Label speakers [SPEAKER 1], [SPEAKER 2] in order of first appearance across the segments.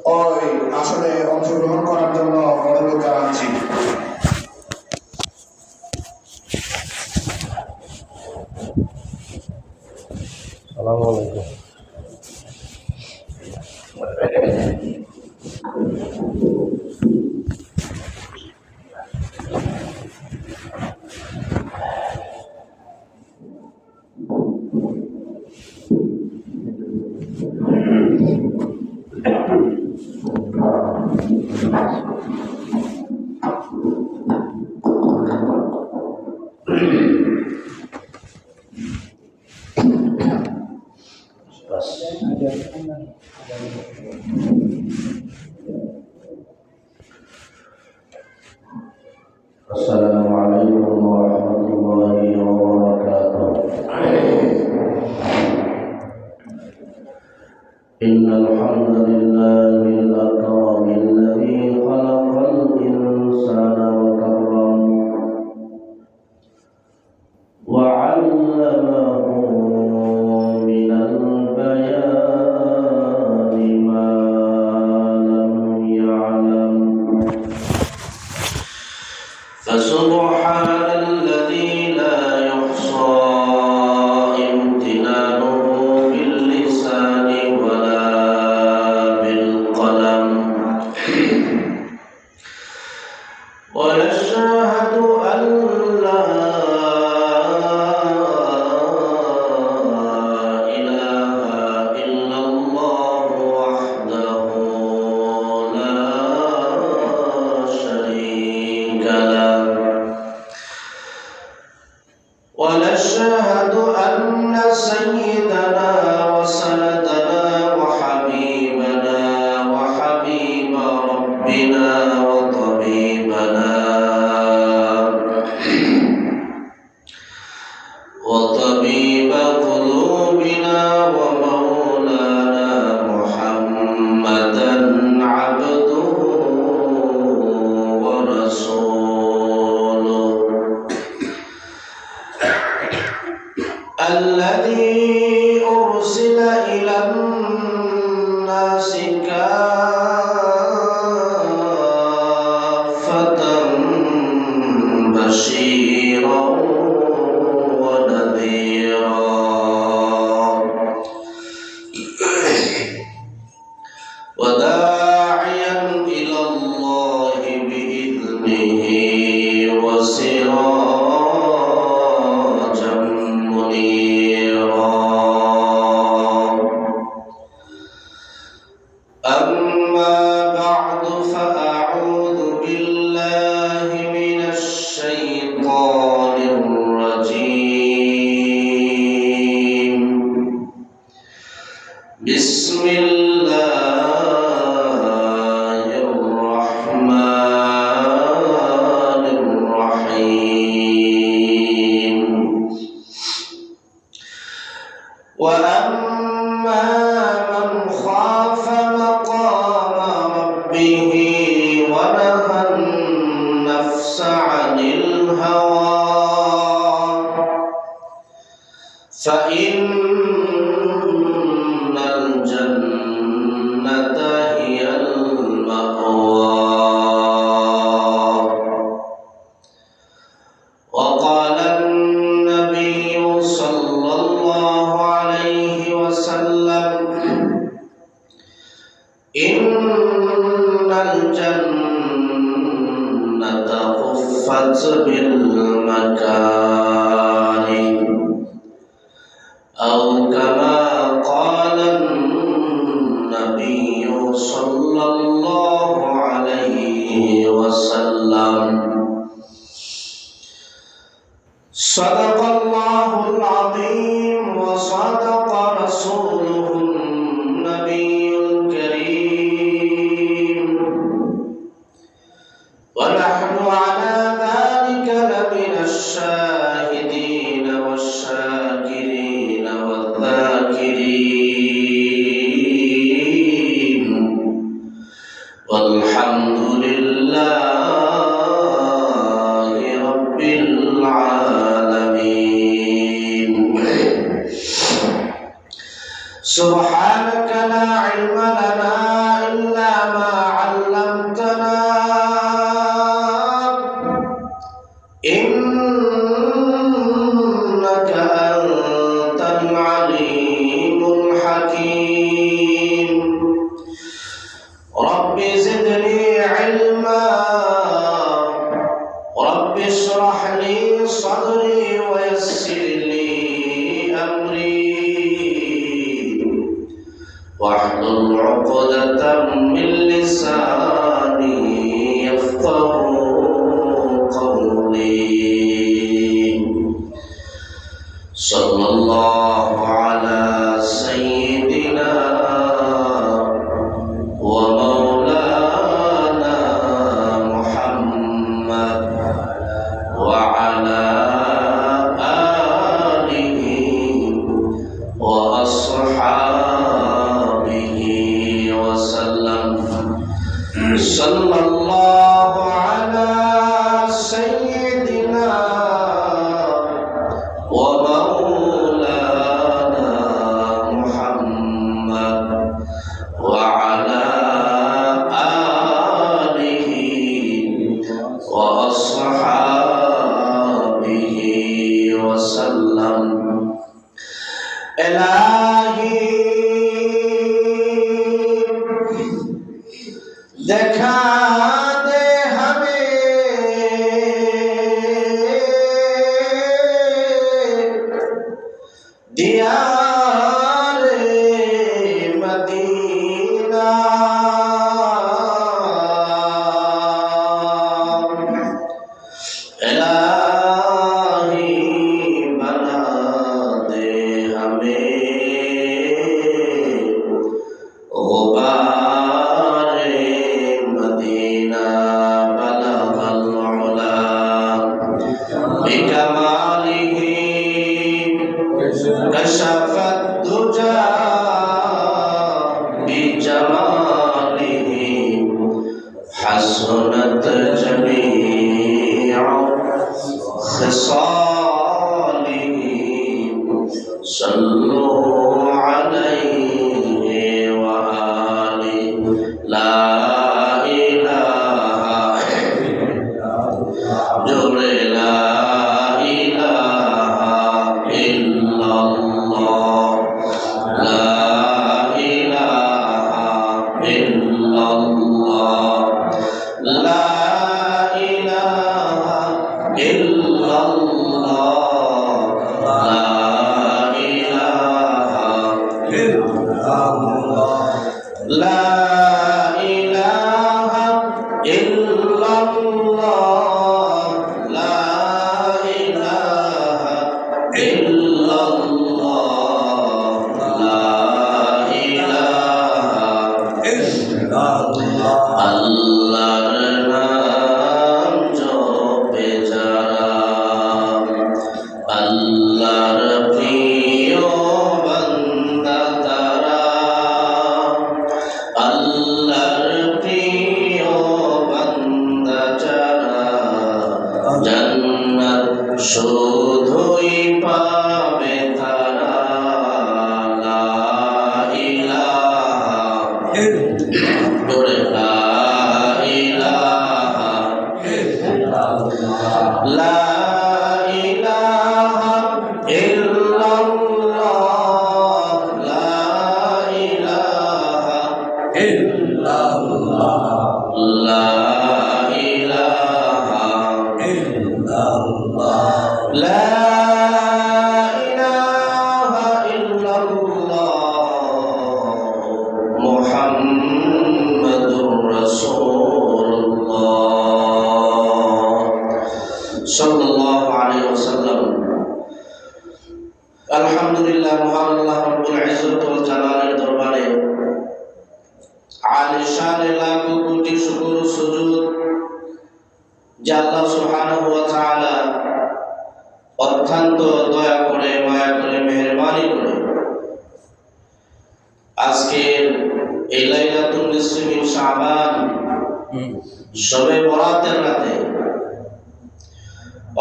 [SPEAKER 1] ওই আসলে অংশগ্রহণ করার জন্য অনুরোধ জানাচ্ছি।
[SPEAKER 2] আসসালামু আলাইকুম। السلام عليكم ورحمة الله وبركاته. إن الحمد لله الأكرم الذي خلق الإنسان وكرم وعلمه من البيان ما لم يعلم فسبحان الذي لا يحصى امتنانه باللسان ولا بالقلم ونشهد أن لا إله إلا الله وحده لا شريك له ونشهد أن سيدنا وسندنا وحبيبنا وحبيب ربنا وطبيبنا وطبيب قلوبنا ومولانا محمدا عبده ورسوله الذي أرسل إلى الناس كافة بشيرا ونذيرا وداعيا إلى الله بإذنه وسراجا منيرا. أما بعد فأعوذ بالله من الشيطان الرجيم. بسم الله الرحمن الرحيم. وأما من خاف مقام ربه ونهى النفس عن الهوى فإن الجنة هي المأوى. وقال النبي صلى الله عليه وسلم إن الجنة خفت بالمكاره أو كما قال النبي صلى الله عليه وسلم. صدق الله العظيم وصدق رسوله النبي الكريم ونحن على ذلك لمن الشاهدين والشاكرين والذاكرين والحمد لله رب العالمين. سبحانك لا علم لنا إلا عقدة من لساني يفقهوا قولي صلى الله على سيدنا ومولانا محمد وعلى آله وأصحابه وسلم صلى الله على سيدنا ومولانا محمد وعلى آله وأصحابه وسلم إلهي देखा दे हमें दियारे मदीना इलाही बना दे हमें गुबारे मदीना बलगल उला बिकमालिही कशफत दुजा बिजमालिही हसनत जमीउ खिसालिही सल्लु अलैहि व आलिहि ला इलाहा जोरे ला इलाहा इल्लल्लाह ला इलाहा इल्लल्लाह ला इलाहा इल्लल्लाह ला इलाहा ला इलाहा इल्लल्लाह ला इलाहा इल्लल्लाह ला इलाहा আল্লাহর নাম জপে যারা আল্লাহর প্রিয় বান্দা তারা আল্লাহর প্রিয় বান্দা যারা জান্নাত শুধুই পাবে তারা লা ইলাহা জোরে লা ইলাহা লা ইলাহা ইল্লাল্লাহ লা ইলাহা ইল্লাল্লাহ লা ইলাহা ইল্লাল্লাহ লা ইলাহা ইল্লাল্লাহ মুহাম্মাদুর রাসূলুল্লাহ সাল্লাল্লাহু আলাইহি ওয়াসাল্লাম আলহামদুলিল্লাহ মহান আল্লাহ রাব্বুল ইজ্জত ওয়াল জালালের দরবারে আলিশান লাখ কোটি শুকর সুজুদ যে আল্লাহ সুবহানাহু ওয়া তাআলা অত্যন্ত দয়া করে মায়া করে মেহেরবানি করে আজকে এই লাইলাতুন নিসফি মিন শাবান শবে বরাতের রাতে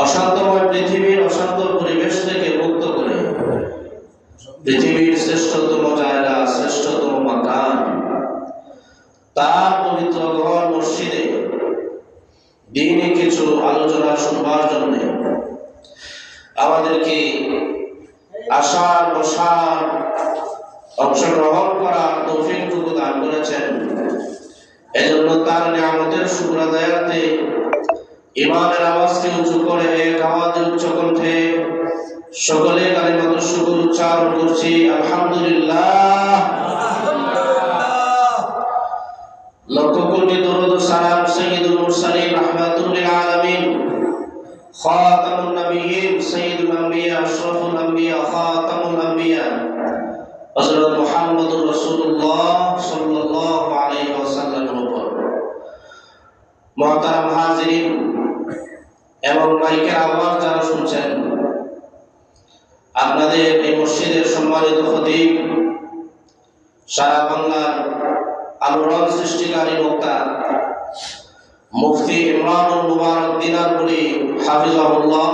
[SPEAKER 2] অশান্তময় পৃথিবীর অশান্ত পরিবেশ থেকে মুক্ত করে পৃথিবীর শ্রেষ্ঠতম জায়গা শ্রেষ্ঠতম মাকান তার পবিত্র ঘর মসজিদে দিনে কিছু আলোচনা শুনবার জন্য আমাদেরকে আসার বসার অংশগ্রহণ করার তৌফিক দান করেছেন। এজন্য তার নিয়ামতের শুকর আদায়ার্থে ইমানের আওয়াজকে উঁচু করে এক আওয়াজে উচ্চ কণ্ঠে সকলে কালিমাত শুকর উচ্চারণ করছি আলহামদুলিল্লাহ। লক্ষ কোটি দরুদ ও সালাম সাইয়্যিদুল মুরসালিন রাহমাতুল লিল আলামিন খাতামুন নবিয়্যিন সাইয়্যিদুল আম্বিয়া আশরাফুল আম্বিয়া খাতামুল আম্বিয়া হযরত মুহাম্মদুর রাসূলুল্লাহ সাল্লাল্লাহু আলাইহি ওয়াসাল্লামের উপর। মুহতারাম হাজিরিন এবং মাইকের আওয়াজ যারা শুনছেন, আপনাদের এই মসজিদের সম্মানিত খতিব, সারা বাংলার আলোড়ন সৃষ্টিকারী বক্তা মুফতি ইমরানুল মুবারক দিনারপুরি হাফিজাহুল্লাহ,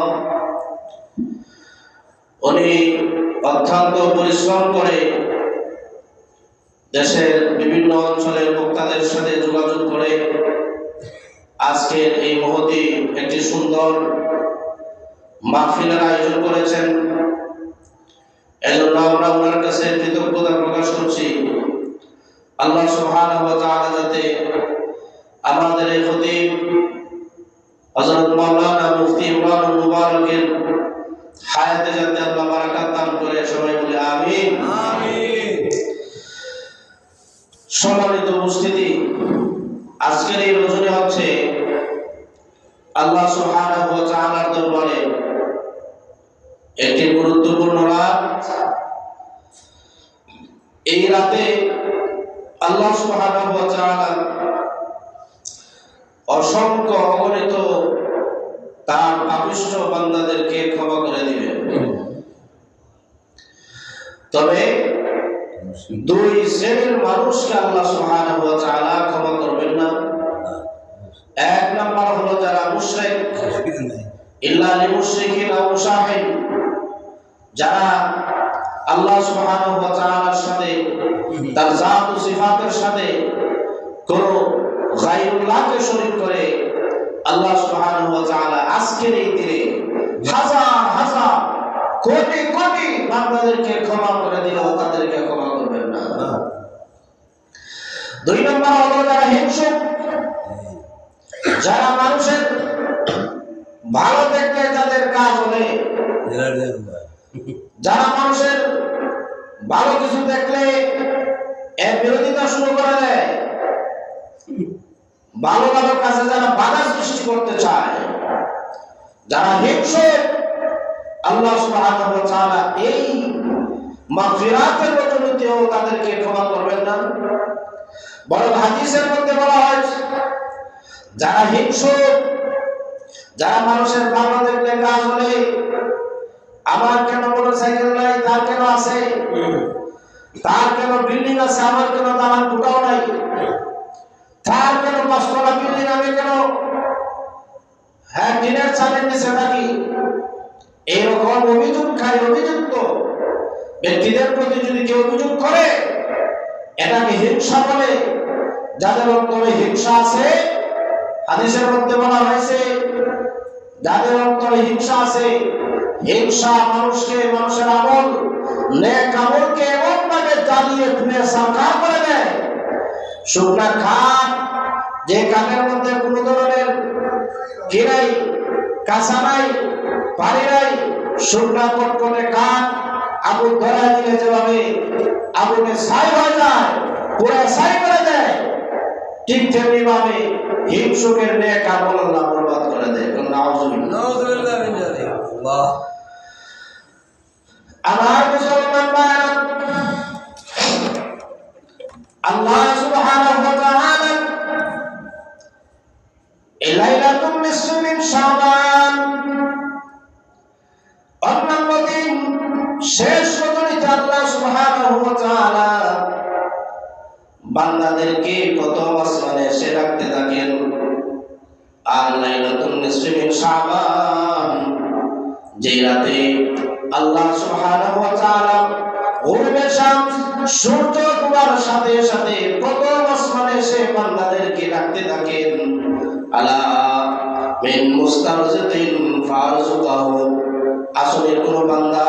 [SPEAKER 2] উনি অত্যন্ত পরিশ্রম করে দেশের বিভিন্ন অঞ্চলের বক্তাদের সাথে যোগাযোগ করে আজকের এই মহতি একটি সুন্দর মাহফিলের আয়োজন করেছেন। এজন্য আমরা ওনার কাছে কৃতজ্ঞতা প্রকাশ করছি। আল্লাহ সুবহানাহু ওয়া তাআলা যাতে আমাদের এই খতিব হযরত মাওলানা মুফতি ইমরানুল মুবারকের হায়াতে যাতে আল্লাহ বারাকাত দান করে, সবাই বলে আমিন আমিন। সম্মানিত উপস্থিতি, আজকের এই রজনী হচ্ছে আল্লাহ সুবহানাহু ওয়া তাআলার দরবারে একটি গুরুত্বপূর্ণ রাত। এই রাতে আল্লাহ সুবহানাহু ওয়া তাআলা অসংখ্য অগণিত তার পাপিষ্ঠ বান্দাদেরকে ক্ষমা করে দিবেন। তবে দুই শ্রেণীর মানুষকে আল্লাহ সুবহানাহু ওয়া তাআলা ক্ষমা করবেন না। এক নাম্বার হলো যারা মুশরিক, ইল্লা লিল মুশরিকিন আও মুশাহিন, যারা আল্লাহ সুবহানাহু ওয়া তাআলার সাথে তার জাত ও সিফাতের সাথে কোন গায়রুল্লাহকে শরীক করে আল্লাহ সুবহানাহু ওয়া তাআলা আজকের এই দিনে হাজার হাজার কোটি কোটি বান্দাদেরকে ক্ষমা করে দিলেও তাদেরকে ক্ষমা করবেন না। দুই নম্বর হলো যারা হিংসুক, যারা মানুষের ভালো দেখলে তাদের কাজ হলে, যারা মানুষের ভালো কিছু দেখলে এর বিরোধিতা শুরু করে দেয়, ভালো ভালো কাজে যারা বাধা সৃষ্টি করতে চায়, যারা হিংসুক, আল্লাহ সুবহানাহু ওয়া তাআলা এই মাগফিরাতের রজনীতেও তাদেরকে ক্ষমা করবেন না। বরং হাদিসের মধ্যে বলা হয়েছে যারা হিংসুক, যারা মানুষের ভালো দেখলে কাজ হলে, আমার কেন মোটরসাইকেল নাই, তার কেন আছে, তার কেন বিল্ডিং আছে, আমার কেন দালান কোঠাও নাই, তার কেন ৫ তলা বিল্ডিং, আমি কেন টিনের চালের নিচে থাকি, এইরকম অভিযোগকারী অভিযুক্ত ব্যক্তিদের প্রতি যদি কেউ অভিযোগ করে, এটাকে হিংসা বলে। যাদের অন্তরে হিংসা আছে, হাদিসের মধ্যে বলা হয়েছে যাদের অন্তরে হিংসা আছে, হিংসা মানুষকে, মানুষের আমল, নেক আমলকে এমন ভাবে জ্বালিয়ে পুড়ে সাকার করে দেয়। শুকনা খাট, যে কাঠের মধ্যে কোনো ধরনের কি নাই, কাঁচা নাই, পানি নাই, শুকনা কটকটে কাঠ আগুন ধরায় দিলে যেভাবে আগুনে ছাই হয়ে যায়, পুরো ছাই করে দেয়, ঠিক তেমনি ভাবে হিংসুকের নেক আমল আল্লাহ বরবাদ করে দেয়। নাউযুবিল্লাহ মিন যালিক। আমার মুসলমান ভাইরা, আল্লাহ সুবহানাহু ওয়া তাআলা এই লাইলাতুল নিসফি মিন শাবান, অন্যান্য দিন শেষ রজনীতে আল্লাহ সুবহানাহু ওয়া তাআলা বান্দাদেরকে প্রথম আসমানে এসে ডাকতে থাকেন। আর লাইলাতুল নিসফি মিন শাবান, যে রাতে আল্লাহ সুবহানাহু ওয়া তাআলা গরুবে শামস, সূর্য ডোবার সাথে সাথে প্রথম আসমানে এসে বান্দাদেরকে ডাকতে থাকেন, আলা মিন মুস্তারজিকিন ফারজুকাহু, আসলে কোন বান্দা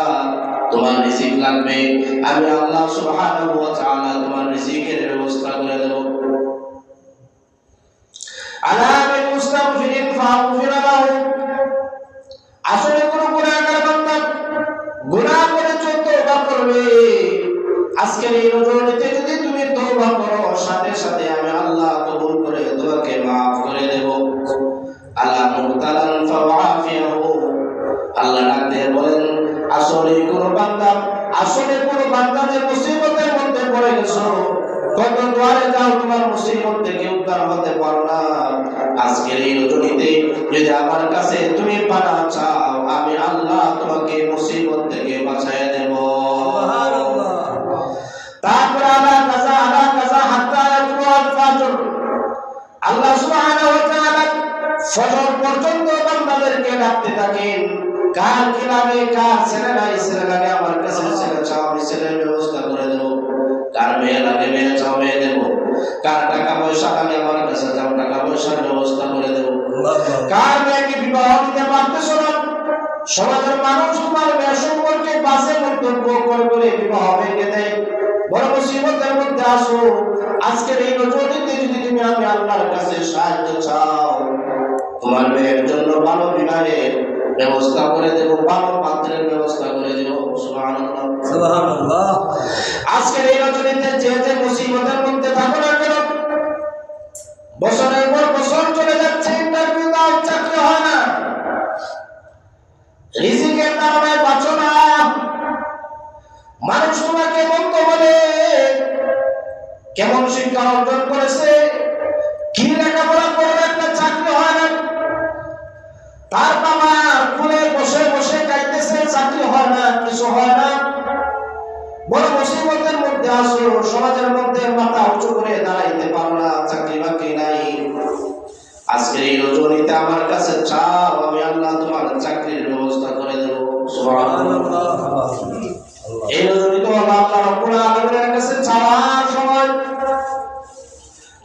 [SPEAKER 2] তোমার রিজিক লাগবে, আমি আল্লাহ সুবহানাহু ওয়া তাআলা তোমার রিজিকের ব্যবস্থা করে দেব। আলা মিন মুস্তাগফিরিন ফাগফিরা লাহু, আসলে কোন গুনাহগার বান্দা গুনাহ করে তওবা করবে, আজকের এই রজনীতে যদি তুমি তওবা করো, সাথে সাথে আমি আল্লাহ কবুল মুসিবত থেকে উদ্ধার হতে পারো না, আজকের এই রজনীতে যদি আমার কাছে তুমি পানা চাও, আমি আল্লাহ তোমাকে মুসিবত থেকে বাঁচাইয়া দেব। তারপর আলা কাজা হাত্তা ইয়াতুল ফাজর, আল্লাহ সুবহানাহু ওয়া তাআলা ফজর পর্যন্ত বান্দাদেরকে ডাকতে থাকেন, কার কি লাগে, কার ছেলে নাই, ছেলে লাগে আমার কাছে ছেলে চাও, আমি ছেলের ব্যবস্থা করে দেব। কার মেয়ে লাগে, মেয়ে চাও, মেয়ে দেব। কার টাকা পয়সা লাগে আমার কাছে যাও, টাকা পয়সার ব্যবস্থা করে দেব। কার মেয়েকে বিবাহ দিতে পারতেছ না, সমাজের মানুষ তোমার মেয়ে সম্পর্কে বাজে মন্তব্য করে বিবাহ ভেঙে দেয়, বড় মুসিবতের মধ্যে আসো, আজকের এই রজনীতে যদি তুমি আমি আল্লাহর কাছে সাহায্য চাও, তোমার মেয়ের জন্য ভালো বিবাহের ব্যবস্থা করে দেব, ভালো পাত্রের ব্যবস্থা করে দেব। সুবহানাল্লাহ, সুবহানাল্লাহ। আজকের এই রজনীতে যে যে মুসিবতের মধ্যে থাকো না কেন, বছরের পর বছর চলে যাচ্ছে, ইন্টারভিউ দাও, চাকরি হয় না, রিজিকের কারণে বাঁচো না, মানুষ তোমাকে মন্দ বলে, কেমন শিক্ষা অর্জন করেছে, কি লেখাপড়া করে একটা চাকরি হয় না, তার বাবা কুলে বসে বসে খাইতেছে, চাকরি হয় না, কিছু হয় না, বড় মুসিবতের মধ্যে আসো, সমাজের মধ্যে মাথা উঁচু করে দাঁড়াইতে পারো না, চাকরি বাকরি নাই, আজকের এই রজনীতে আমার কাছে চাও, আমি আল্লাহ তোমার চাকরির ব্যবস্থা করে দেব। সুবহানাল্লাহ। এই রজনীতে আল্লাহ রাব্বুল আলামিনের কাছে চাওয়ার সময়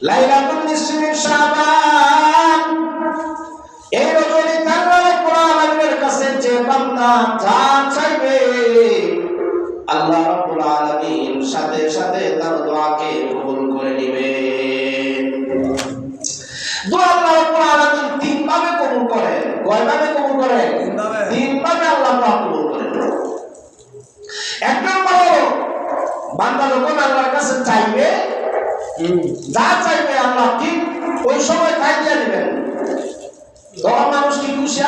[SPEAKER 2] লাইলাতুল নিসফি মিন শাবান, এই রজনীতে আল্লাহ রাব্বুল আলামিনের কাছে যে বান্দা যা চাইবে, আল্লাহ রাব্বুল আলামিন সাথে সাথে তার দোয়াকে কবুল করে নেবেন। দোয়া আল্লাহ রাব্বুল আলামিন তিন ভাবে কবুল করেন। কয় ভাবে কবুল করেন? তিন ভাবে আল্লাহ পাক কবুল করেন। এক নম্বর হলো বান্দা যখন আল্লাহর কাছে চাইবে, যা চাইবে আল্লাহ ঠিক ওই সময় তাই দিয়ে দিবেন। তখন মানুষ কি খুশি,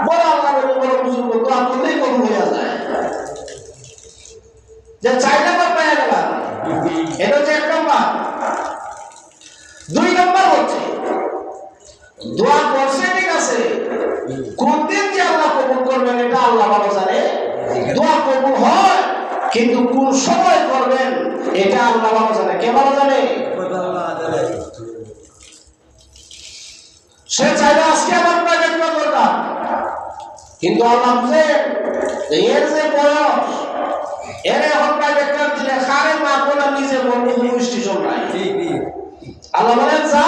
[SPEAKER 2] বড় আল্লাহ বড় বুজুর্গ দোয়া করলেই কবুল হয়ে যায়, যে চাইলে তো পেয়ে গেলাম। এটা হচ্ছে এক নম্বর। দুই নম্বর হচ্ছে দোয়া করছে ঠিক আছে, কোন দিন যে আল্লাহ কবুল করবেন এটা আল্লাহ ভালো জানে। দোয়া কবুল হয় কিন্তু কোন সময় করবেন এটা আল্লাহ ভালো জানে। কে ভালো জানে? সে চাইলে আজকে আমার প্রাইভেট দরকার, কিন্তু আল্লাহ বুঝে এর যে বয়স, এর এখন প্রাইভেট কার দিলে খারে মা বলা নিজে বলবো স্টেশন নাই। আল্লাহ বলেন যা,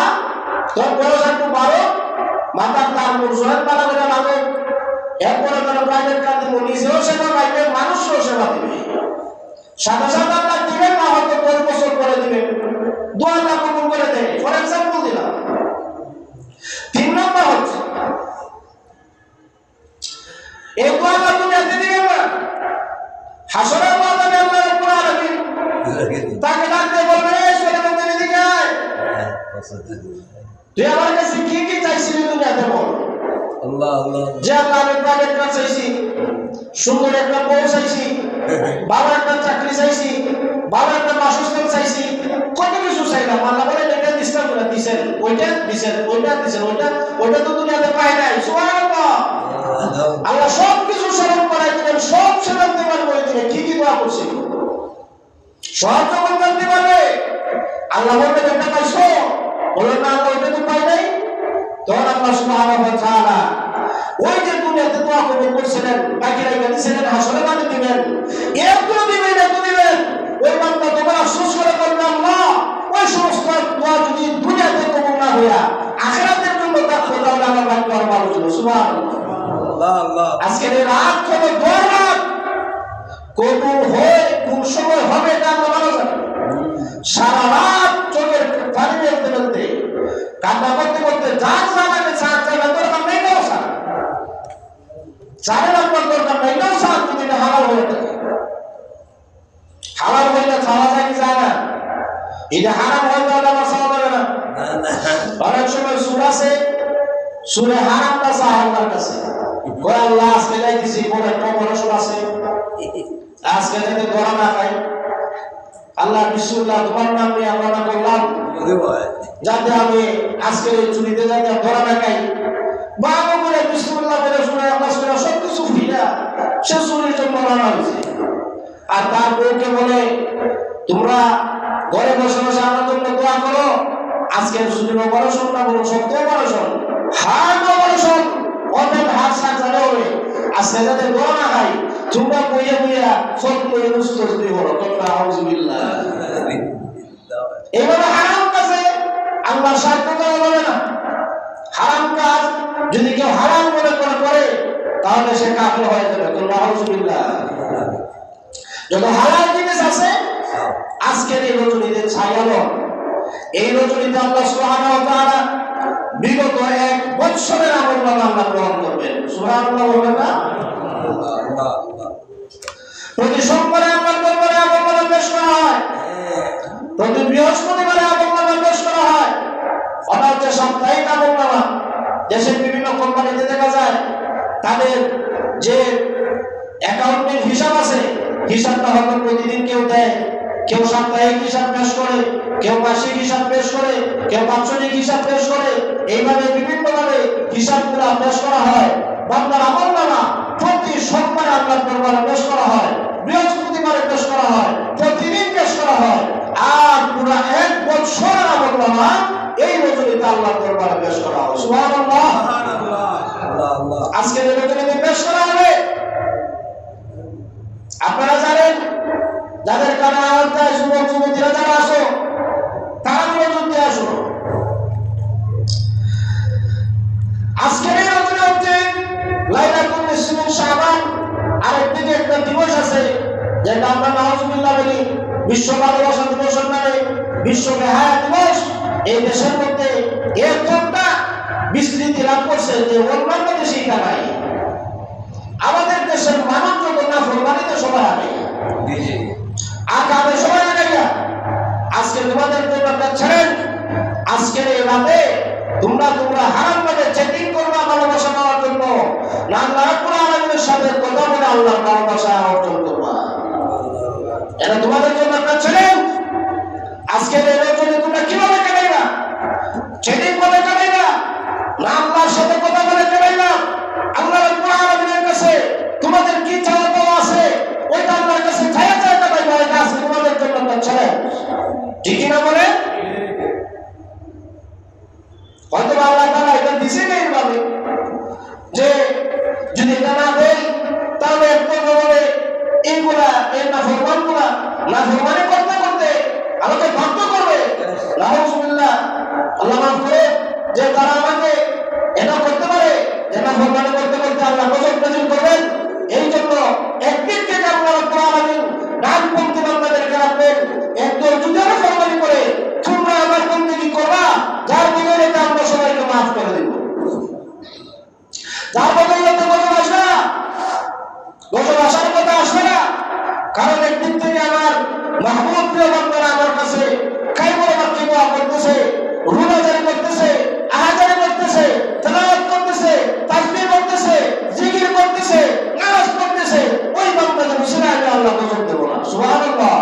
[SPEAKER 2] তোর বয়স একটু বাড়ো, মাথার তার জোরের পালা করে লাগো, এরপরে তারা প্রাইভেট কার দিব, নিজেও সেবা পাইবে, মানুষও সেবা দিবে। সাথে সাথে আল্লাহ দিবেন না, হয়তো 10 বছর পরে দিবেন, দোয়াটা কবুল করে দেয়। ফর এক্সাম্পল দিলাম। তিন নম্বর হচ্ছে এই দোয়াটা তুমি এতে দিবেন না, হাসরের ময়দানে আল্লাহ রাব্বুল আলামিন তাকে ডাকতে বলবে, চলে মন্দিরে দিকে আয়, তুই আমার কাছে কি কি চাইছিলি দুনিয়াতে বল। আল্লাহ আল্লাহ, যে আল্লাহ আমি প্রাইভেট কার চাইছি, সুন্দর একটা বউ চাইছি, ভালো একটা চাকরি চাইছি, ভালো একটা বাসস্থান চাইছি, কত কিছু চাইলাম। আল্লাহ বলে এটা দিছেন, দিছেন ওইটা, দিছেন ওইটা, দিছেন ওইটা, ওইটা তো দুনিয়াতে পাই নাই। সুবহানাল্লাহ। আল্লাহ সব কিছু স্মরণ করাই দিলেন, সব জানতে পারবো দিলে কি কি দোয়া করছি, সব যখন জানতে পারবে। আল্লাহ বলবে এটা পাইছো, বলবে না আল্লাহ ওইটা তো পাই নাই। তখন আল্লাহ সুবহানাহু ওয়া তাআলা ওই যে দুনিয়াতে দোয়া কবুল করছিলেন, বাকি রাইখা দিছিলেন, হাসরে মানে দিবেন, এরপর দিবেন, এত দিবেন। ওই বান্দা তোমার আফসোস করে বলবে, আল্লাহ ওই সমস্ত দোয়া যদি দুনিয়াতে কবুল না হইয়া আখিরাতের জন্য থাকতো, তাহলে আমার ভাগ্য আর ভালো ছিল। সুবহানাল্লাহ আল্লাহ। আজকের এই রাত হলো দোয়ার রাত, কবুল হয় কোন সময় হবে এটা আল্লাহ ভালো জানে। সারা রাত চোখের পানি ফেলতে ফেলতে, কান্না করতে করতে, যার জানাবে চার জায়গা দরকার নেই, নাও সার চারের আপনার দরকার নেই, নাও সার, যদি এটা হালাল হয়ে থাকে। হালাল হইলে ছাড়া যায় কি যায় না? এটা হারাম হয় তাহলে আমার ছাড়া যাবে না। অনেক সময় সুর আছে, সুরে হারামটা চায় আল্লাহর কাছে, কয় আল্লাহ আজকে যাইতেছি, বড় একটা অপারেশন আছে, আজকে যাতে ধরা না খাই, আল্লাহ বিসমিল্লাহ তোমার নাম নিয়ে আমরা না করলাম, যাতে আমি আজকের এই চুরিতে যাতে ধরা না খাই। বাবা বলে বিসমিল্লাহ বলে শুনে আল্লাহ শুনে সবকিছু ফিরা সে চুরির জন্য রানা হয়েছে। আর তার বউকে বলে তোমরা ঘরে বসে বসে আমার জন্য দোয়া করো, আজকের চুরির অপারেশন না বলো সত্য অপারেশন, হার্ট অপারেশন, অর্থাৎ হার্ট সার্জারি হবে। আজকে যাতে দোয়া না খাই তোমরা বইয়া বইয়া সব করে মুস্তসবি হলো তোমরা আউযুবিল্লাহ। এইভাবে হারাম কাজে আল্লাহর সাহায্য করা যাবে না। হারাম কাজ যদি কেউ হারাম মনে করে তাহলে সে কাফের হয়ে যাবে। তোমরা আউযুবিল্লাহ। যত হালাল জিনিস আছে আজকের এই রজনীতে ছায়ালো, এই রজনীতে আল্লাহ সুবহানাহু ওয়া তাআলা বিগত 1 বছরের আমলনামা আল্লাহ গ্রহণ করবেন। সুবহানাল্লাহ বলবেন না? প্রতি সোমবারে আল্লাহর দরবারে আমলনামা পেশ করা হয়, প্রতি বৃহস্পতিবারে আমলনামা পেশ করা হয়। ওটা হচ্ছে সাপ্তাহিক আমলনামা। দেশের বিভিন্ন কোম্পানিতে দেখা যায় তাদের যে অ্যাকাউন্টের হিসাব আছে, হিসাবটা হয়তো প্রতিদিন কেউ দেয়, কেউ সাপ্তাহিক হিসাব পেশ করে, কেউ মাসিক হিসাব পেশ করে, কেউ বাৎসরিক হিসাব পেশ করে। এইভাবে বিভিন্নভাবে হিসাবগুলো পেশ করা হয়। বান্দার আমলনামা প্রতি সোমবারে আল্লাহর দরবারে পেশ করা হয়, বৃহস্পতিবারে পেশ করা হয়, প্রতিদিন পেশ করা হয়। আর পুরো 1 বছরের আমলনামা এই রজনীতে আল্লাহর দরবারে পেশ করা হয়। সুবহানাল্লাহ। আজকে এই রজনীতে পেশ করা হবে। আপনারা জানেন যাদের কানে আওয়াজ দেয় যুবক যুবতীরা যারা আসো তারা মনোযোগ আসো। আজকের এই রজনী হচ্ছে লাইলাতুল নিসফি শাবান। আরেকদিকে একটা দিবস আছে যেটা আমরা নাউজুবিল্লাহ বলি বিশ্ব ভালোবাসা দিবসের নামে, বিশ্ব বেহায়া দিবস। এই দেশের মধ্যে এরকমটা বিস্তৃতি লাভ করছে যে অন্যান্য দেশে এটা নাই। আমাদের দেশের মানুষ যত না ফরমানিতে সবাই আগে আর কাবে সবাই আগাইয়া আজকে তোমাদের জন্য একটা ছেড়েন। আজকের এই রাতে তোমরা হারাম ভাবে চেকিং করবা ভালোবাসা পাওয়ার জন্য, না আল্লাহ রাব্বুল আলামিনের সাথে কথা বলে আল্লাহর ভালোবাসা অর্জন করবা। এটা তোমাদের জন্য একটা ছেড়েন। আজকের এই রজনী তোমরা কিভাবে কাটাইবা? চেকিং করে কাটাইবা না আল্লাহর সাথে কথা বলে কাটাইবা? আল্লাহ রাব্বুল আলামিনের কাছে তোমাদের কি চাওয়া পাওয়া আছে ওইটা আল্লাহর কাছে চাইয়া চাইতে পারবে। এটা আজকে তোমাদের জন্য একটা ছেড়েন। ঠিক না বলে? হয়তো আল্লাহ তাআলা এটা দিছে না এইভাবে যে যদি এটা না দেয় তাহলে একটু বলে এইগুলা এই নাফরমানি করতে করতে আমাকে বাধ্য করবে। নাউজুবিল্লাহ। আল্লাহ মাফ করে যে তারা আমাকে এটা করতে পারে যে নাফরমানি করতে করতে আল্লাহ গজব নাযিল করবেন। এই জন্য একদিক থেকে আল্লাহ রাব্বুল আলামিন ডানপন্থী বান্দাদেরকে রাখবেন, একদল যদি নাফরমানি করে তোমরা আমার বন্দেগী করবা, যার বদৌলতে আমরা সবাইকে মাফ করে দেব, যার বদৌলতে গজব আসবে না, গজব আসার কথা আসবে না। কারণ একদিক থেকে আমার মাহবুব প্রিয় বান্দারা আমার কাছে কায়মুল বাক্যে দোয়া করতেছে, রুনা জারি করতেছে, আহাজারি করতেছে, তেলাওয়াত করতেছে, তাসবিহ করতেছে, জিকির করতেছে, নামাজ পড়তেছে। ওই বান্দাদের বিষয়ে আমি আল্লাহ গজব দেব না। সুবহানাল্লাহ।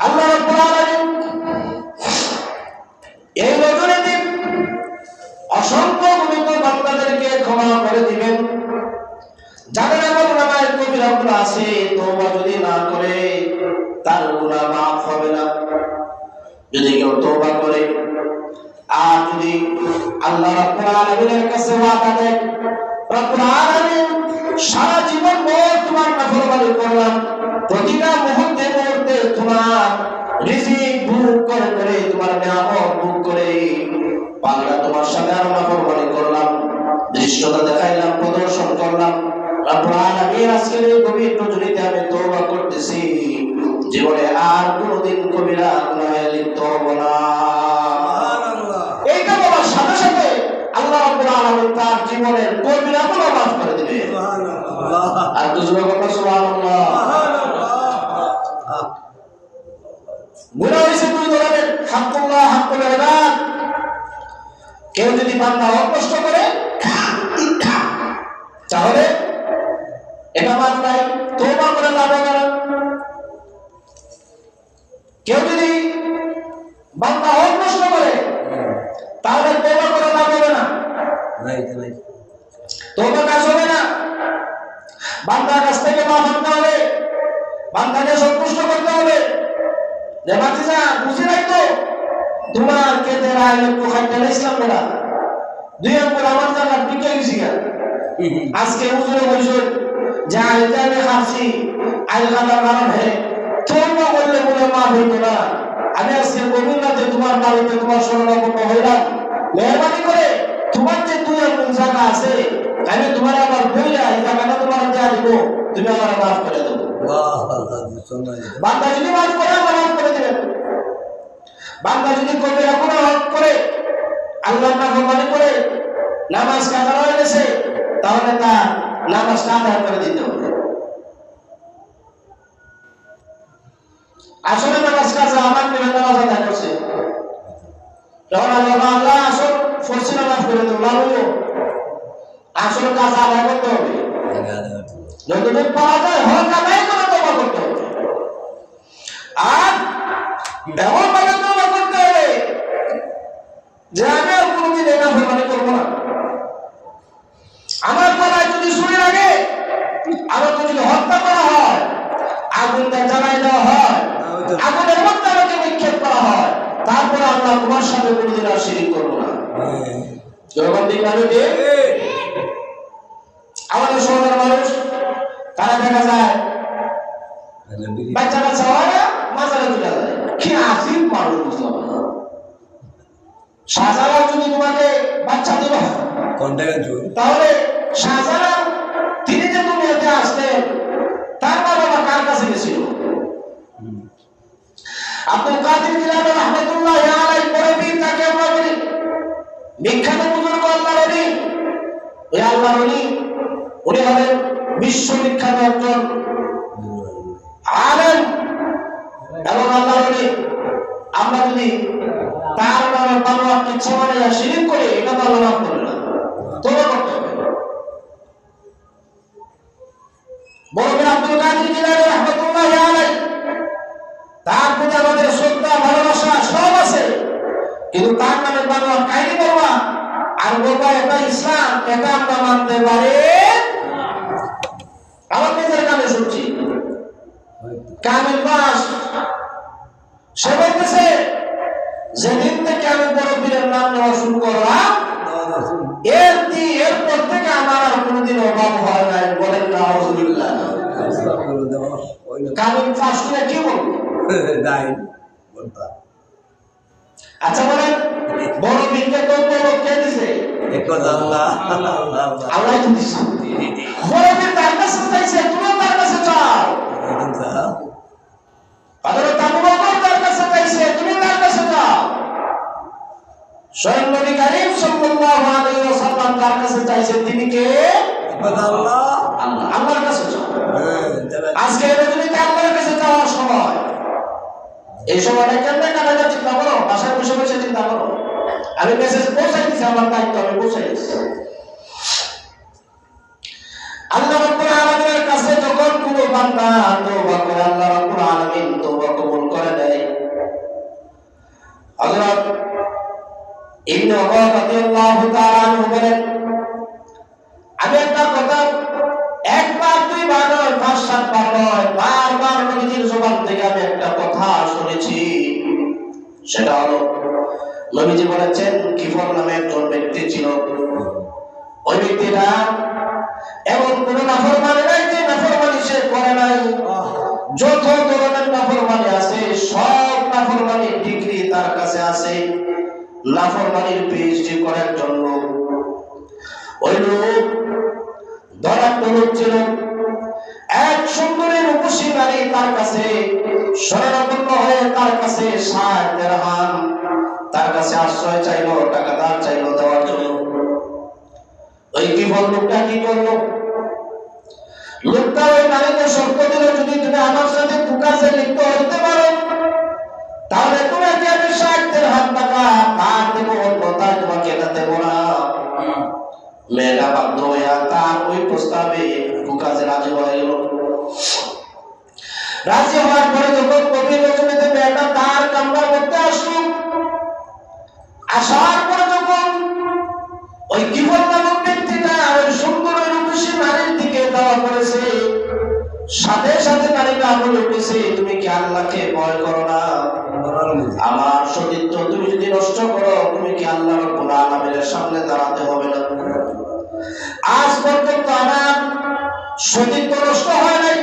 [SPEAKER 2] আল্লাহ রাব্বুল আলামিন এই রজনীতে অসংখ্য গুণিত বান্দাদেরকে ক্ষমা করে দিবেন। যাদের আমলনামায় কবিরাগুলো আছে তওবা যদি না করে তার গুনাহ মাফ হবে না। যদি কেউ তওবা করে আর যদি আল্লাহ রাব্বুল আলামিনের কাছে ওয়াদা দেয়, রব্বুল আলামিন সারা জীবন ভর তোমার নাফরমানি করলাম, প্রতিটা মুহূর্তে মুহূর্তে তোমার রিজিক ভোগ করে করে তোমার নিয়ামত ভোগ করে পাগলা তোমার সাথে আর নাফরমানি করলাম, দৃশ্যতা দেখাইলাম, প্রদর্শন করলাম। রব্বুল আলামিন আজকের এই গভীর রজনীতে আমি তওবা করতেছি, জীবনে আর কোনোদিন কবিরা গুনাহে লিপ্ত হব না। সুবহানাল্লাহ। এইটা বলার সাথে সাথে আল্লাহ রাব্বুল আলামিন তার জীবনের কবিরা গুনাহ মাফ করে দিবেন। সুবহানাল্লাহ। আর দুজনে কথা সুবহানাল্লাহ। গুনাহ হইছে দুই ধরনের, হাক্কুল্লাহ, হাক্কুল ইবাদ। কেউ যদি বান্দা অকষ্ট করে তাহলে এটা মানলাই তওবা যে ভাতিজা বুঝি নাই তো তোমার কেটে রায় একটু খাইতে ইসলাম বেড়া দুই আঙ্গুল আমার জায়গা টিকে গেছি গা আজকে হুজুরে বলছেন যে আইতে আমি খাচ্ছি আইল খাতার কারণে তৌবা করলে বলে মা হইতো না আমি আজকে গভীর রাতে তোমার বাড়িতে তোমার শরণাপন্ন হইলাম মেহরবানি করে তোমার যে দুই আঙ্গুল জায়গা আছে আমি তোমার আবার বইলা এই জায়গাটা তোমার দেয়া দিব তুমি আমার মাফ করে দেবো বান্দা যদি মাফ করে আমার মাফ করে দেবেন বান্দা যদি কবিরা গুনাহ করে আল্লাহর নাফরমানি করে নামাজ কাজা হয়ে গেছে তাহলে তার নামাজটা আদায় করে দিতে হবে আসলে নামাজ কাজা আমার মেয়ে নামাজ আদায় করছে যখন আল্লাহ আসল ফরসি নামাজ করে দেবো লাভ আসল কাজ আদায় করতে হবে যতদিন পাওয়া যায় হক আদায় করে তওবা করতে হবে আর এমন ভাবে তওবা করতে হবে যে আমি আর কোনোদিন এই নাফরমানি করবো না আমার গলায় যদি ছুরি লাগে আমাকে যদি হত্যা করা হয় আগুনটা জ্বালাই দেওয়া হয় আগুনের মধ্যে আমাকে নিক্ষেপ করা হয় তারপরে আমরা তোমার সাথে কোনোদিন আর শিরিক করবো না যখন দিন মানুষকে আমাদের সমাজের মানুষ তারা দেখা যায় বাচ্চা কাচ্চা হয় না মাজারে চলে যায় কি আসিফ মানুষ বুঝলাম না শাহজালাল যদি তোমাকে বাচ্চা দিল তাহলে শাহজালাল তিনি যে দুনিয়াতে আসলেন তার বাবা কার কাছে গেছিল আব্দুল কাদের জিলানী রাহমাতুল্লাহ আলাইহি বড় পীর তাকে আমরা বলি বিখ্যাত বুজুর্গ আল্লাহর ওলি ওই আল্লাহর ওলি উনি হলেন বিশ্ববিখ্যাত একজন আলেম এবং আল্লাহর ওলি আমরা যদি তার নামে বানোয়াট ইচ্ছা মানে শিরিক করে এটা তো আল্লাহ মাফ করে না তওবা করতে হবে বড় আব্দুল কাদের জিলানী রাহমাতুল্লাহ আলাইহি তার প্রতি আমাদের শ্রদ্ধা ভালোবাসা সব আছে কিন্তু তার নামে বানোয়াট কাহিনী বলবা আর বলবা এটা ইসলাম এটা আমরা মানতে পারি আমার নিজের কানে শুনছি কামিল বাস সে বলতেছে যেদিন থেকে আমি বড় পীরের নাম নেওয়া শুরু করলাম এরপর থেকে আমার আর কোনোদিন অভাব হয় নাই বলেন না আলহামদুলিল্লাহ কামিল ফাঁস করে কি বলবো আচ্ছা বলেন বড় পীরকে কোন লোক কে দিছে আল্লাহ দিছে বড় পীর তার কাছে চাইছে তুমি তার কাছে চাও হযরত আবু বকর তার কাছে চাইছে তুমি তার কাছে চাও স্বয়ং নবী করিম সাল্লাল্লাহু আলাইহি ওয়াসাল্লাম তার কাছে চাইছে তিনি কে আল্লাহ আল্লাহর কাছে চাও আজকে তুমি আল্লাহর কাছে যাওয়ার সময় এই সময়টা কেমনে কাটাতে চিন্তা করো বাসায় বসে বসে চিন্তা করো আমি মেসেজ পৌঁছাই দিচ্ছি আমার দায়িত্ব আমি পৌঁছাই দিচ্ছি আল্লাহ রাব্বুল আলামিনের কাছে যখন কোনো বান্দা তওবা করে আল্লাহ রাব্বুল আলামিন তওবা কবুল করে দেয় হযরত ইবনে ওমর রাদিয়াল্লাহু তাআলা আনহু বলেন আমি একটা কথা একবার দুইবার নয় 5-7 বার নয় বারবার নবীজির জবান থেকে আমি একটা কথা শুনেছি সেটা হলো নবীজি বলেছেন কিফর নামে একজন ব্যক্তি ছিল ওই ব্যক্তিটা এমন কোন নাফরমানি নাই যে নাফরমানি সে করে নাই যত ধরনের নাফরমানি আছে সব নাফরমানির ডিগ্রি তার কাছে আছে নাফরমানির পিএইচডি করার জন্য ওই লোক ধরাত্ম লোক ছিল এক সুন্দরী রূপসী নারী তার কাছে শরণাপন্ন হয়ে তার কাছে 60 দিরহাম তার কাছে আশ্রয় চাইলো টাকা ধার চাইলো দেওয়ার জন্য ওই কিফল লোকটা কি করলো লোকটা ওই নারীকে শর্ত দিল যদি তুমি আমার সাথে কুকাজে লিপ্ত হতে পারো তাহলে তোমাকে আমি 60 দিরহাম টাকা ধার দেবো অন্যথা তোমাকে এটা দেবো না মেয়েটা বাধ্য হয়ে তার ওই প্রস্তাবে কুকাজে রাজি হয়ে গেল রাজি হওয়ার পরে যখন গভীর রজনীতে মেয়েটা তার কামরার মধ্যে আসলো আসার পরে যখন ওই কিফল নামক ব্যক্তিটা ওই সুন্দর রূপসী নারীর দিকে দেওয়া করেছে সাথে সাথে নারীটা বলে উঠেছে তুমি কি আল্লাহকে ভয় করো না আমার সতীত্ব তুমি যদি নষ্ট করো, তুমি কি আল্লাহ রাব্বুল আলামিনের সামনে দাঁড়াতে হবে না? আজ পর্যন্ত আমার সতীত্ব নষ্ট হয় নাই,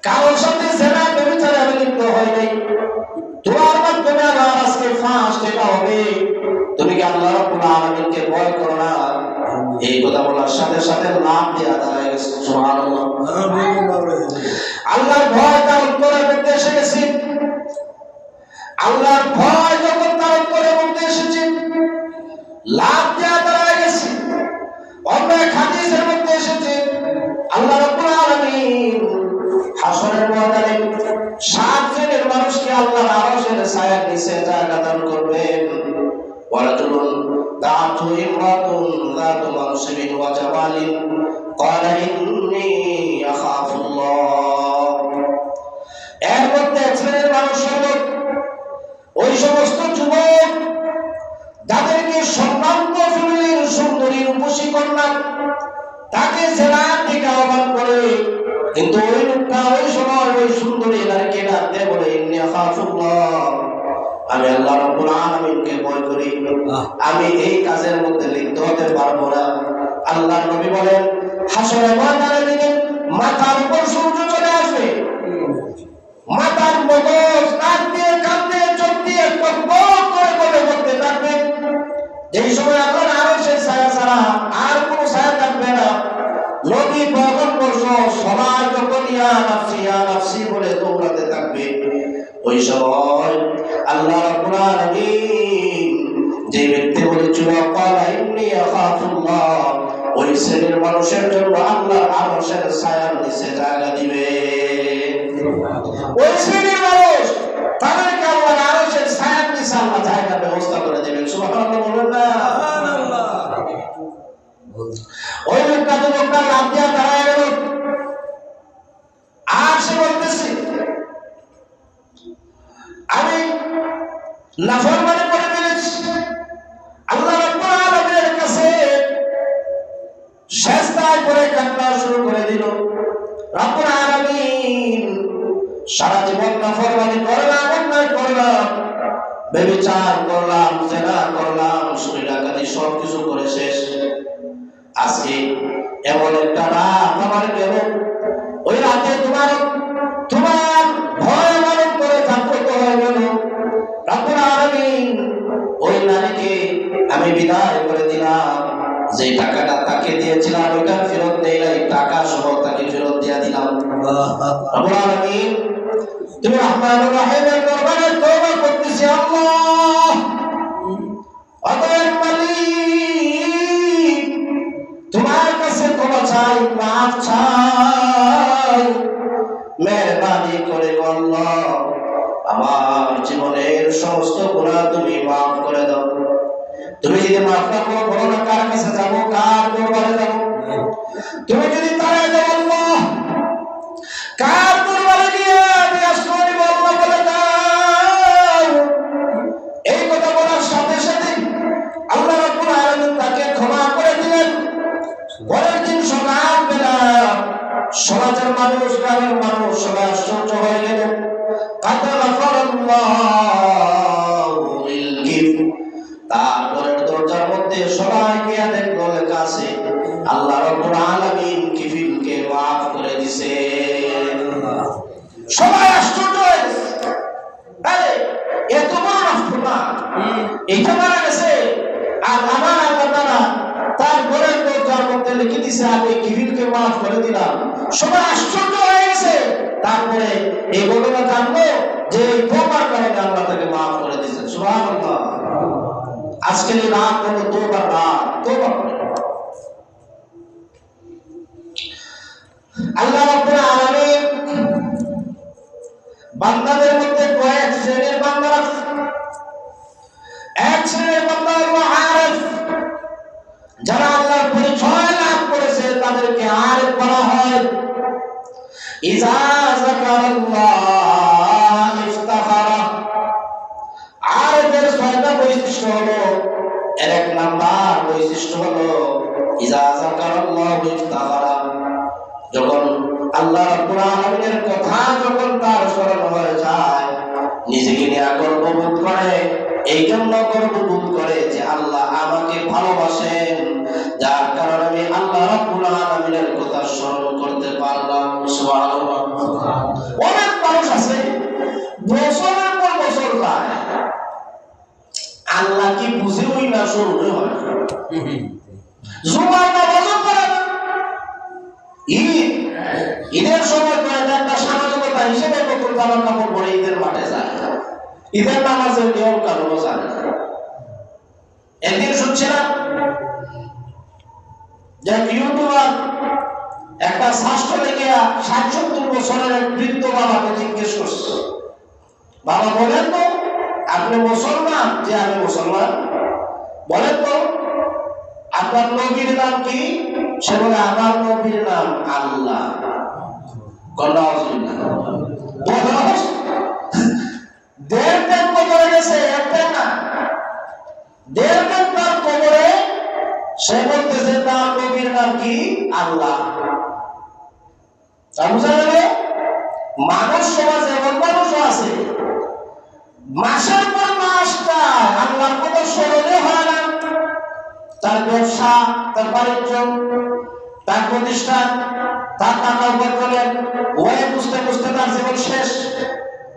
[SPEAKER 2] কারোর সাথে জেনা ব্যভিচারে আমি লিপ্ত হয় নাই। তোমার মাধ্যমে আমার আজকে ফাঁস এটা হবে, তুমি কি আল্লাহ রাব্বুল আলামিনকে ভয় করো না? এই কথা বলার সাথে সাথে লাভ দেয়া দাঁড়ায় গেছে। সুবহানাল্লাহ। আল্লাহর ভয় তার অন্তরের মধ্যে এসে গেছে। আল্লাহর ভয় যখন তার অন্তরের মধ্যে এসেছে, লাভ দেয়া দাঁড়ায় গেছে। অন্য এক হাদিসের মধ্যে এসেছে আল্লাহ রাব্বুল আলামিন হাসরের ময়দানে 7 শ্রেণীর মানুষকে আল্লাহর আরশের ছায়ার নিচে জায়গা দান করবেন। ওয়ারাজুলুন দাআতু ইমরাতুন যাতু মানসিবিন ওয়া জামালিন ক্বালা ইন্নী আখাফুল্লাহ। এর মধ্যে এক শ্রেণীর মানুষ হলো ওই সমস্ত যুবক যাদেরকে সম্ভ্রান্ত ফ্যামিলির সুন্দরী রূপসী কন্যা তাকে জেনার দিকে আহ্বান করে, কিন্তু ওই লোকটা ওই সময় ওই সুন্দরী নারীকে ডাকতে বলে ইন্নী আখাফুল্লাহ, আমি আল্লাহ রাব্বুল আলামিনকে ভয় করি, আমি এই কাজের মধ্যে লিপ্ত হতে পারবো না। আল্লাহর নবী বলেন হাসরের ময়দানের দিকে মাথার উপর সূর্য চলে আসবে, মাথার মগজ নাক দিয়ে কান দিয়ে চোখ দিয়ে টকবক করে করে করতে থাকবে। যেই সময় আল্লাহর আরশের ছায়া ছাড়া আর কোনো ছায়া থাকবে না, নবী পয়গম্বর সহ সবাই যখন ইয়া নাফসি বলে দৌড়াতে থাকবে, ওই সময় আল্লাহ রাব্বুল আলামিন যে ব্যক্তি বলেছিল ক্বালা ইন্নী আখাফুল্লাহ, ওই শ্রেণীর মানুষের জন্য আল্লাহর আরশের ছায়ার নিচে জায়গা দিবে। ওই শ্রেণীর মানুষ তাদেরকে আল্লাহর আরশের ছায়ার নিচে আল্লাহ জায়গার ব্যবস্থা করে দিবেন। সুবহানাল্লাহ বলবেন না? ওই লোকটা তো লোকটা লাভ দিয়া দাঁড়ায় গেল, আর সে বলতেছে আমি নাফরমানি করে ফেলেছি, আল্লাহ রাব্বুল আলামিনের কাছে সেজদায় পড়ে কান্না শুরু করে দিল। রাব্বুল আলামিন সারা জীবন নাফরমানি করলাম, অন্যায় করলাম, ব্যভিচার করলাম, জেনা করলাম, চুরি ডাকাতি সব কিছু করে শেষ। আজকে এমন একটা রাত আমার গেল, ওই রাতে তোমার ভয় আমার করে জাগ্রত হয়ে গেল। রাব্বুল আলামিন ওই নারীকে আমি বিদায় করে দিলাম, যে টাকাটা তাকে দিয়েছিলাম ওইটা ফেরত দেই নাই, টাকা সহ তাকে ফেরত দিয়ে দিলাম। রাব্বুল আলামিন তুমি রহমানুর রহিমের দরবারে তওবা করতেছি, আল্লাহ অতএব মালিক তোমার কাছে ক্ষমা চাই, মাফ চাই, মেহরবানি করে আল্লাহ আমার জীবনের সমস্ত গুনাহ তুমি মাফ করে দাও। তুমি যদি মাফ না করো, বলো না কার কাছে যাবো, কার দরবারে যাবো? তুমি যদি তারাই দাও আল্লাহ, কার দরবারে গিয়ে আমি আশ্রয় নিব আল্লাহ বলে দাও। এই কথা বলার সাথে সাথে আল্লাহ রাব্বুল আলামিন তাকে ক্ষমা করে দিলেন। পরের দিন সকালবেলা সমাজের মানুষ, গ্রামের মানুষ সবাই আশ্চর্য হয়ে গেল। তারপরের দরজার মধ্যে সবাই গিয়ে দেখলো লেখা আছে আল্লাহ রাব্বুল আলামিন কিফিলকে মাফ করে দিছে। সবাই আশ্চর্য হয়ে গেছে, আরে এত বড় নাফরমান এটা মারা গেছে, আর আমার আল্লাহ তাআলা তার ঘরের দরজার মধ্যে লিখে দিছে আমি কিফিলকে মাফ করে দিলাম। সবাই আশ্চর্য হয়ে গেছে। তারপরে এই ঘটনা জানলো যে তওবার কারণে আল্লাহ তাকে মাফ করে দিয়েছেন। সুবহানাল্লাহ। আজকের এই রাত হলো তওবার রাত, তওবা করে আল্লাহ রাব্বুল আলামিন বান্দাদের মধ্যে কয়েক শ্রেণীর বান্দা রাখছে। এক শ্রেণীর বান্দা হলো আরিফ, যারা আল্লাহর পরিচয় লাভ করেছে তাদেরকে আরিফ বলা হয়। ইযা যাকারাল্লাহ ইফতাখারা। আরিফের ছয়টা বৈশিষ্ট্য হলো, এর এক নাম্বার বৈশিষ্ট্য হলো ইযা যাকারাল্লাহ ইফতাখারা। যখন আল্লাহ রাব্বুল আলামিনের কথা যখন তার স্মরণ হয়ে যায় নিজেকে নিয়ে গর্ববোধ করে, এই জন্য গর্ববোধ করে যে আল্লাহ আমাকে ভালোবাসেন, যার কারণে আমি আল্লাহ রাব্বুল আলামিনের কথা স্মরণ করতে পারলাম। সুবহানাল্লাহ। অনেক মানুষ আছে বছরের পর বছর যায়, আল্লাহ কি বুঝে ওই না শুরু হয়, জুমার নামাজও পড়ে না, ঈদের সময় একটা সামাজিকতা হিসেবে নতুন জামা কাপড় পরে ঈদের মাঠে যায়, ঈদের নামাজের নিয়ম কানুন জানে না। একদিন শুনছিলাম যে ইউটিউবার একটা শাস্ত্র লেগে ৬০-৭০ বছরের এক বৃদ্ধ বাবাকে জিজ্ঞেস করছে, বাবা বলেন তো আপনি মুসলমান? যে আমি মুসলমান। বলেন তো আপনার নবীর নাম কি? সে বলে আমার নবীর নাম আল্লাহ। সে বলতেছে তার নবীর নাম কি? আল্লাহ। মানুষ সমাজে এমন মানুষও আছে মাসের পর মাস আল্লাহর কথা স্মরণে হয় না, তার ব্যবসা, তার বাণিজ্য, তার প্রতিষ্ঠান, তার টাকা উপার্জনের ওয়ে বুঝতে বুঝতে তার জীবন শেষ।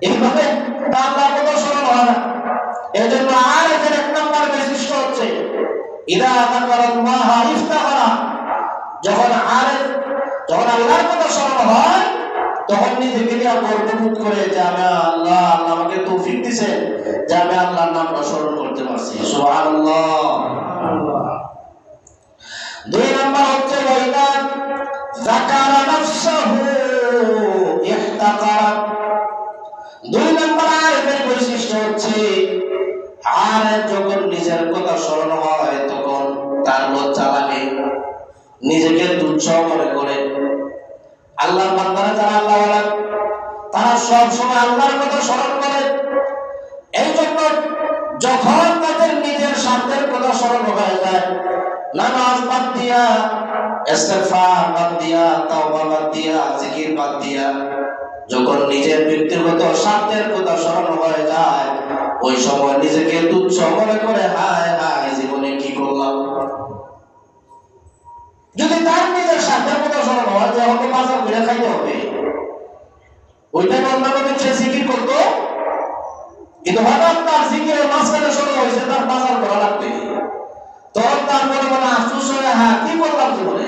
[SPEAKER 2] এইভাবে তার আল্লাহর কথা স্মরণ হয় না। এই জন্য আর এদের ১ নম্বর বৈশিষ্ট্য হচ্ছে ইদা যাকারাল্লাহ ইফতাখারা। যখন আল্লাহর কথা স্মরণ হয় তখন নিজেকে নিয়ে গর্ববোধ করে যে আমি আল্লাহ আমাকে তৌফিক দিয়েছেন যে আমি আল্লাহর নামটা স্মরণ করতে পারছি। সুবহানাল্লাহ। ২ নম্বর হচ্ছে ওয়াইদা যাকারা নাফসাহু ইহতাকারা। ২ নম্বর আরেকটা বৈশিষ্ট্য হচ্ছে আরেক যখন নিজের কথা স্মরণ হয় তখন তার লজ্জা লাগে, নিজেকে তুচ্ছ মনে করে। আল্লাহর বান্দারা যারা আল্লাহওয়ালা তারা সব সময় আল্লাহর কথা স্মরণ করে। এই জন্য যখন তাদের নিজের স্বার্থের কথা স্মরণ হয়ে যায়, নামাজ বাদ দিয়া, ইস্তিগফার বাদ দিয়া, তাওবা বাদ দিয়া, জিকির বাদ দিয়া যখন নিজের ব্যক্তিগত স্বার্থের কথা স্মরণ হয়ে যায়, ওই সময় নিজেকে তুচ্ছ মনে করে হায় হায় জীবনে কি করলাম। যদি তার নিজের স্বার্থের কথা স্মরণ হয় যে আমাকে বাজার ঘুরে খাইতে হবে, ওইটা অন্যান্য সে জিকির করতো, কিন্তু হঠাৎ তার জিকিরের মাঝখানে স্মরণ হয়েছে তার বাজার করা লাগবে, তখন তার মনে মনে আফসোস হয় হ্যাঁ কি করলাম জীবনে,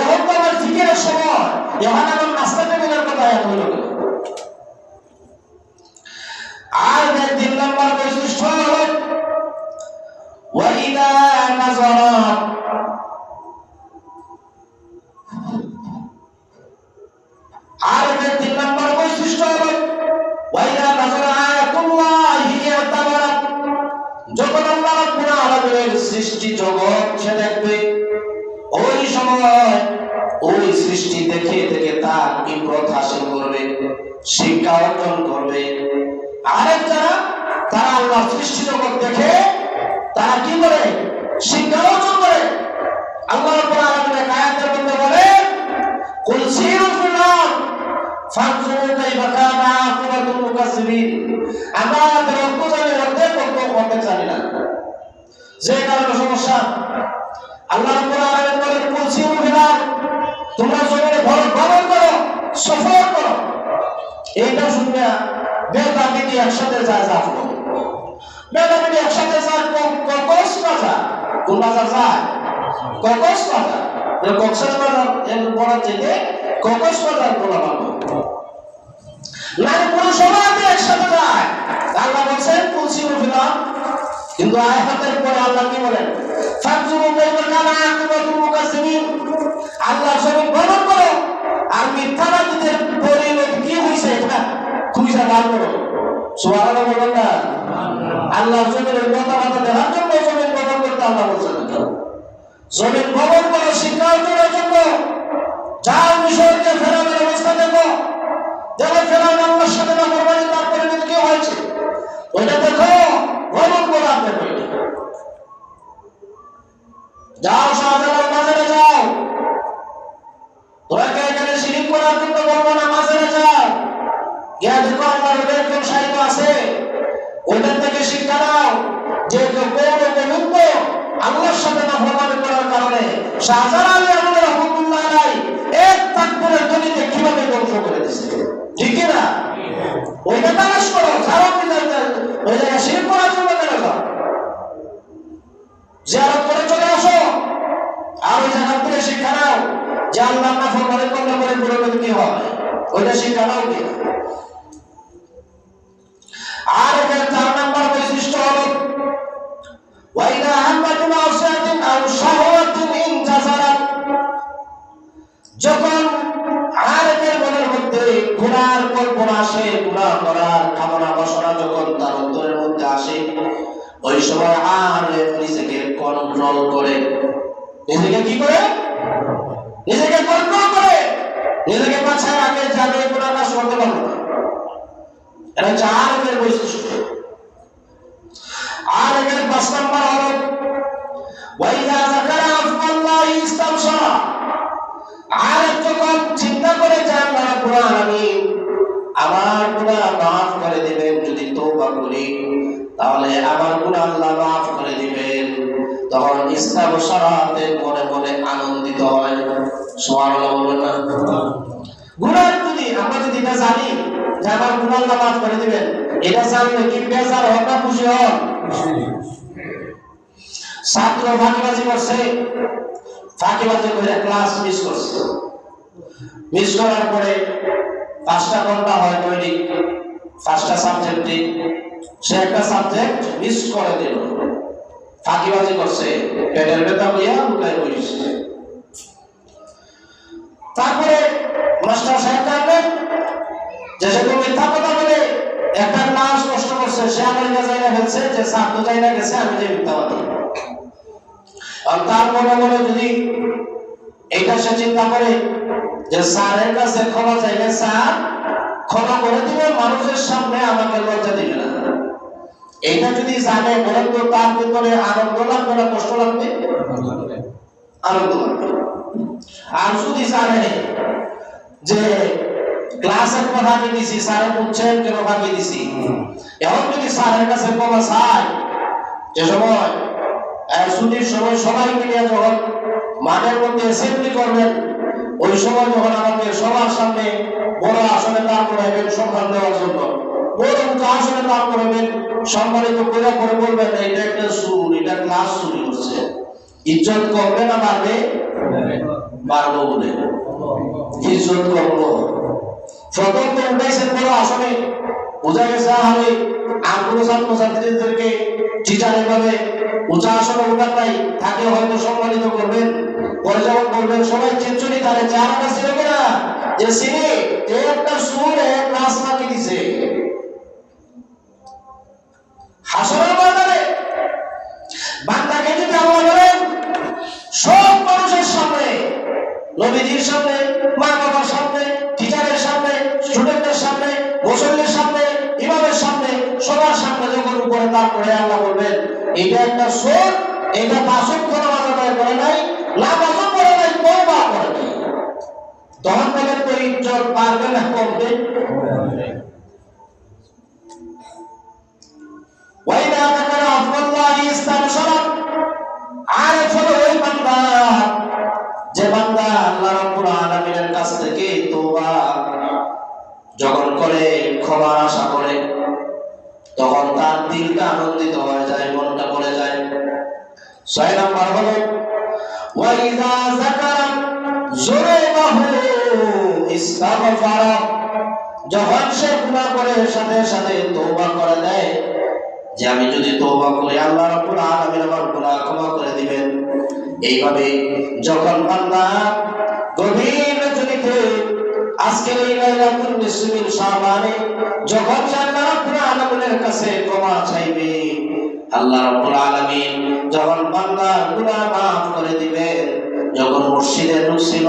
[SPEAKER 2] এখন তো আমার জিকিরের সময়, এখন আমার নাস্তা টেবিলের কথা এত হইল কেন। আর ৩ নম্বর বৈশিষ্ট্য হলো ওয়াইদা নাযারা। আর ৩ নম্বর বৈশিষ্ট্য হলো ওয়াইদা নাযারা আয়াতুল্লাহি ইয়াতাবারা। যখন আল্লাহ রাব্বুল আলামিনের সৃষ্টি জগৎ সে দেখবে, ওই সময় ওই সৃষ্টি দেখে দেখে তার ইবরত হাসিল করবে, শিক্ষা অর্জন করবে। আরেক যারা তারা আল্লাহ সৃষ্টি জগৎ দেখে তারা কি করে? শিক্ষা অর্জন করে। আল্লাহ রাব্বুল আলামিন এক আয়াতের মধ্যে বলে কুল সিরু ফিল আরদ ফানজুরু কাইফা কানা আকিবাতুল মুকাজ্জিবিন। আমাদের অর্থ জানি অর্ধেক অর্থ জানি না, যে কারণে সমস্যা। আল্লাহ রাব্বুল আলামিন বলেন কুল সিরু ফিল আরদ, তোমরা জমিনে ভ্রমণ করো, সফর করো। এইটা শুনবে বেদাবিটি একসাথে যায় জাফর, বেদাবিটি একসাথে যায় কক্সবাজার। কোন বাজার যায়? কক্সবাজার। কক্সবাজার এর বড় থেকে কক্সবাজার বলা ভালো। নারী পুরুষ সবাই একসাথে যায়। আল্লাহ বলছেন কুল সিরু ফিল আরদ, কিন্তু আয়াতের পরে আল্লাহ কি বলেন? ফানজুরু কাইফা কানা আকিবাতুল মুকাজ্জিবিন। আল্লাহ জমিন ভ্রমণ করো আর মিথ্যাবাদীদের পরিণত কি হইছে এটা খুঁজে বার করো। সুবহানাল্লাহ বলেন না? আল্লাহ জমিনের মতামত দেওয়ার জন্য জমিন ভ্রমণ করতে আল্লাহ বলছেন। জমিন ভ্রমণ করো শিক্ষা অর্জনের জন্য। যাও মিশরকে ফেরাউনের অবস্থা দেখো, দেখো ফেরাউন আল্লাহর সাথে নাফরমানি তার পরিণত কি হয়েছে ওইটা দেখো, ভ্রমণ করো। আপনি যাও শাহজালাল বাজারে যাও, তোমাকে এখানে শিরিক করার জন্য বলবো না, মাজারে যাও, গিয়া দেখো আমার একজন সাহিত্য আছে নাও যে গোবিন্দ আল্লাহর সাথে নাফরমানি করার কারণে শাহজালাল আলী আমলে রহমাতুল্লাহ আলাইহি এক তাকবীরের ধ্বনিতে কিভাবে ধ্বংস করে দিয়েছে, ঠিক কি না? ওইটা তালাশ করো, যারা ওই জায়গায় শিরক করার জন্য কেন যাও, জিয়ারত করে চলে আসো, আর ওই জায়গা থেকে শিক্ষা নাও যে আল্লাহ নাফরমানি করলে পরে পুরোপুরি কি হয়, ওইটা শিক্ষা নাও কি। আর এর 4 নম্বর বৈশিষ্ট্য হলো ওয়াইদা হাম্মাতু মাসিয়াতিন আও শাহওয়াতিন ইনজাসারাত, যখন আরেকের মনের মধ্যে গুনার কল্পনা আসে, গুনাহ করার কামনা বাসনা যখন তার অন্তরের মধ্যে আসে, ওই সময় আর নিজেকে কন্ট্রোল করে, নিজেকে কি করে, নিজেকে কন্ট্রোল করে, নিজেকে বাঁচায় রাখে, যাবে গুনাহ কাজ করতে পারবে না। এটা চারের বৈশিষ্ট্য। আর এর 5 নম্বর হলো ওয়াইদা যাকারা আফআল্লাহি ইস্তাবশারা, আর যখন চিন্তা করে যে আল্লাহ রাব্বুল আলামিন আমার গুনাহ মাফ করে দিবেন, যদি তওবা করি তাহলে আমার গুনাহ আল্লাহ মাফ করে দিবেন, তখন ইস্তাবশারাতে মনে মনে আনন্দিত হয়। সুবহানাল্লাহ বলবেন না? গুনাহ যদি আমরা যদি এটা জানি যে আমার গুনাহ আল্লাহ মাফ করে দিবেন, এটা জানলে কি বেজার হবে না খুশি হবে? ছাত্র ফাঁকিবাজি করছে, ফাঁকিবাজি করে ক্লাস মিস করছে, মিস করার পরে 5টা ঘন্টা হয় দৈনিক 5টা সাবজেক্টে, সে একটা সাবজেক্ট মিস করে দিল, ফাঁকিবাজি করছে, পেটের ব্যথা হইয়া লুকায় বসেছে। তারপরে মাস্টার সাহেব জানলেন যে সে মিথ্যা কথা বলে একটা ক্লাস নষ্ট করছে, সে আমেরিকা যাইনা ফেলছে, যে ছাত্র যাইনা গেছে, আমি যে মিথ্যাবাদী। আর তার মনে মনে যদি এটা সে চিন্তা করে যে স্যারের কাছে ক্ষমা চাইলে স্যার ক্ষমা করে দিবে, মানুষের সামনে আমাকে লজ্জা দিবে না, এটা যদি জানে, বলেন তো তার ভিতরে আনন্দ লাগবে না কষ্ট লাগবে? আনন্দ লাগবে। আর যদি জানে যে ক্লাসের কথা আমি দিছি, স্যারে বুঝছেন কেন ফাঁকি দিছি, এখন যদি স্যারের কাছে ক্ষমা চায়, যে সময় ছুটির সময় সবাই মিলে যখন মাঠের মধ্যে অ্যাসেম্বলি করবেন, ওই সময় যখন আমাকে সবার সামনে বড় আসনে দাঁড় করাইবেন সম্মান দেওয়ার জন্য, বড় আসনে দাঁড় করাবেন, সম্মানিত করে করে বলবেন এটা একটা সুর, এটা ক্লাস চুরি করছে, ইজ্জত করবে না বাড়বে? বাড়বো বলে ইজ্জত করবো। প্রথম তো উঠাইছেন বড় আসনে, বোঝা গেছে আমি আগ্রহ ছাত্রছাত্রীদেরকে টিচার এভাবে উঁচা আসনে উঠার নাই, তাকে হয়তো সম্মানিত করবেন, পরে যখন করবেন সবাই খিচুড়ি তারে চারটা ছিল কিনা যে সিনি একটা সুর ক্লাস ফাঁকি দিছে। হাসরের ময়দানে বান্দাকে যদি আল্লাহ বলেন সব মানুষের সামনে, নবীজির সামনে, মা বাবার সামনে, টিচারের সামনে, স্টুডেন্টের সামনে, মুসল্লির সামনে, ইমামের সামনে, সবার সামনে যখন উপরে দাঁড় করে আল্লাহ বলবেন এটা একটা সুর, এটা বাসক কোনো আদায় করে নাই, নামাজও করে নাই, তওবা করে নাই, তখন বলেন তো ইজ্জত পারবে না কমবে? ওয়াইদা যাকারা আফআল্লাহি ইস্তাবশারা, আর হলো ওই বান্দা যে বান্দা আল্লাহ রাব্বুল আলামিনের কাছ থেকে তওবা যখন করে, ক্ষমা আশা করে, তখন তার দিলটা আনন্দিত হয়ে যায়, মনটা ভরে যায়। 6 নম্বর হলো ওয়াইদা যাকারা যুনুবাহু ইস্তাগফারা, যখন সে গুনাহ করে সাথে সাথে তওবা করে দেয় যে আমি যদি তওবা করি আল্লাহ রাব্বুল আলামিন আমার গুনাহ ক্ষমা করে দিবেন। এইভাবে যখন বান্দা গভীর রজনীতে আজকের এই লাইলাতুল নিসফিল শাবানে যখন আল্লাহ রাব্বুল আলামিনের কাছে ক্ষমা চাইবে, আল্লাহ রাব্বুল আলামিন যখন বান্দা গুনাহ মাফ করে দিবেন, যখন মুর্শিদে ঢুকছিল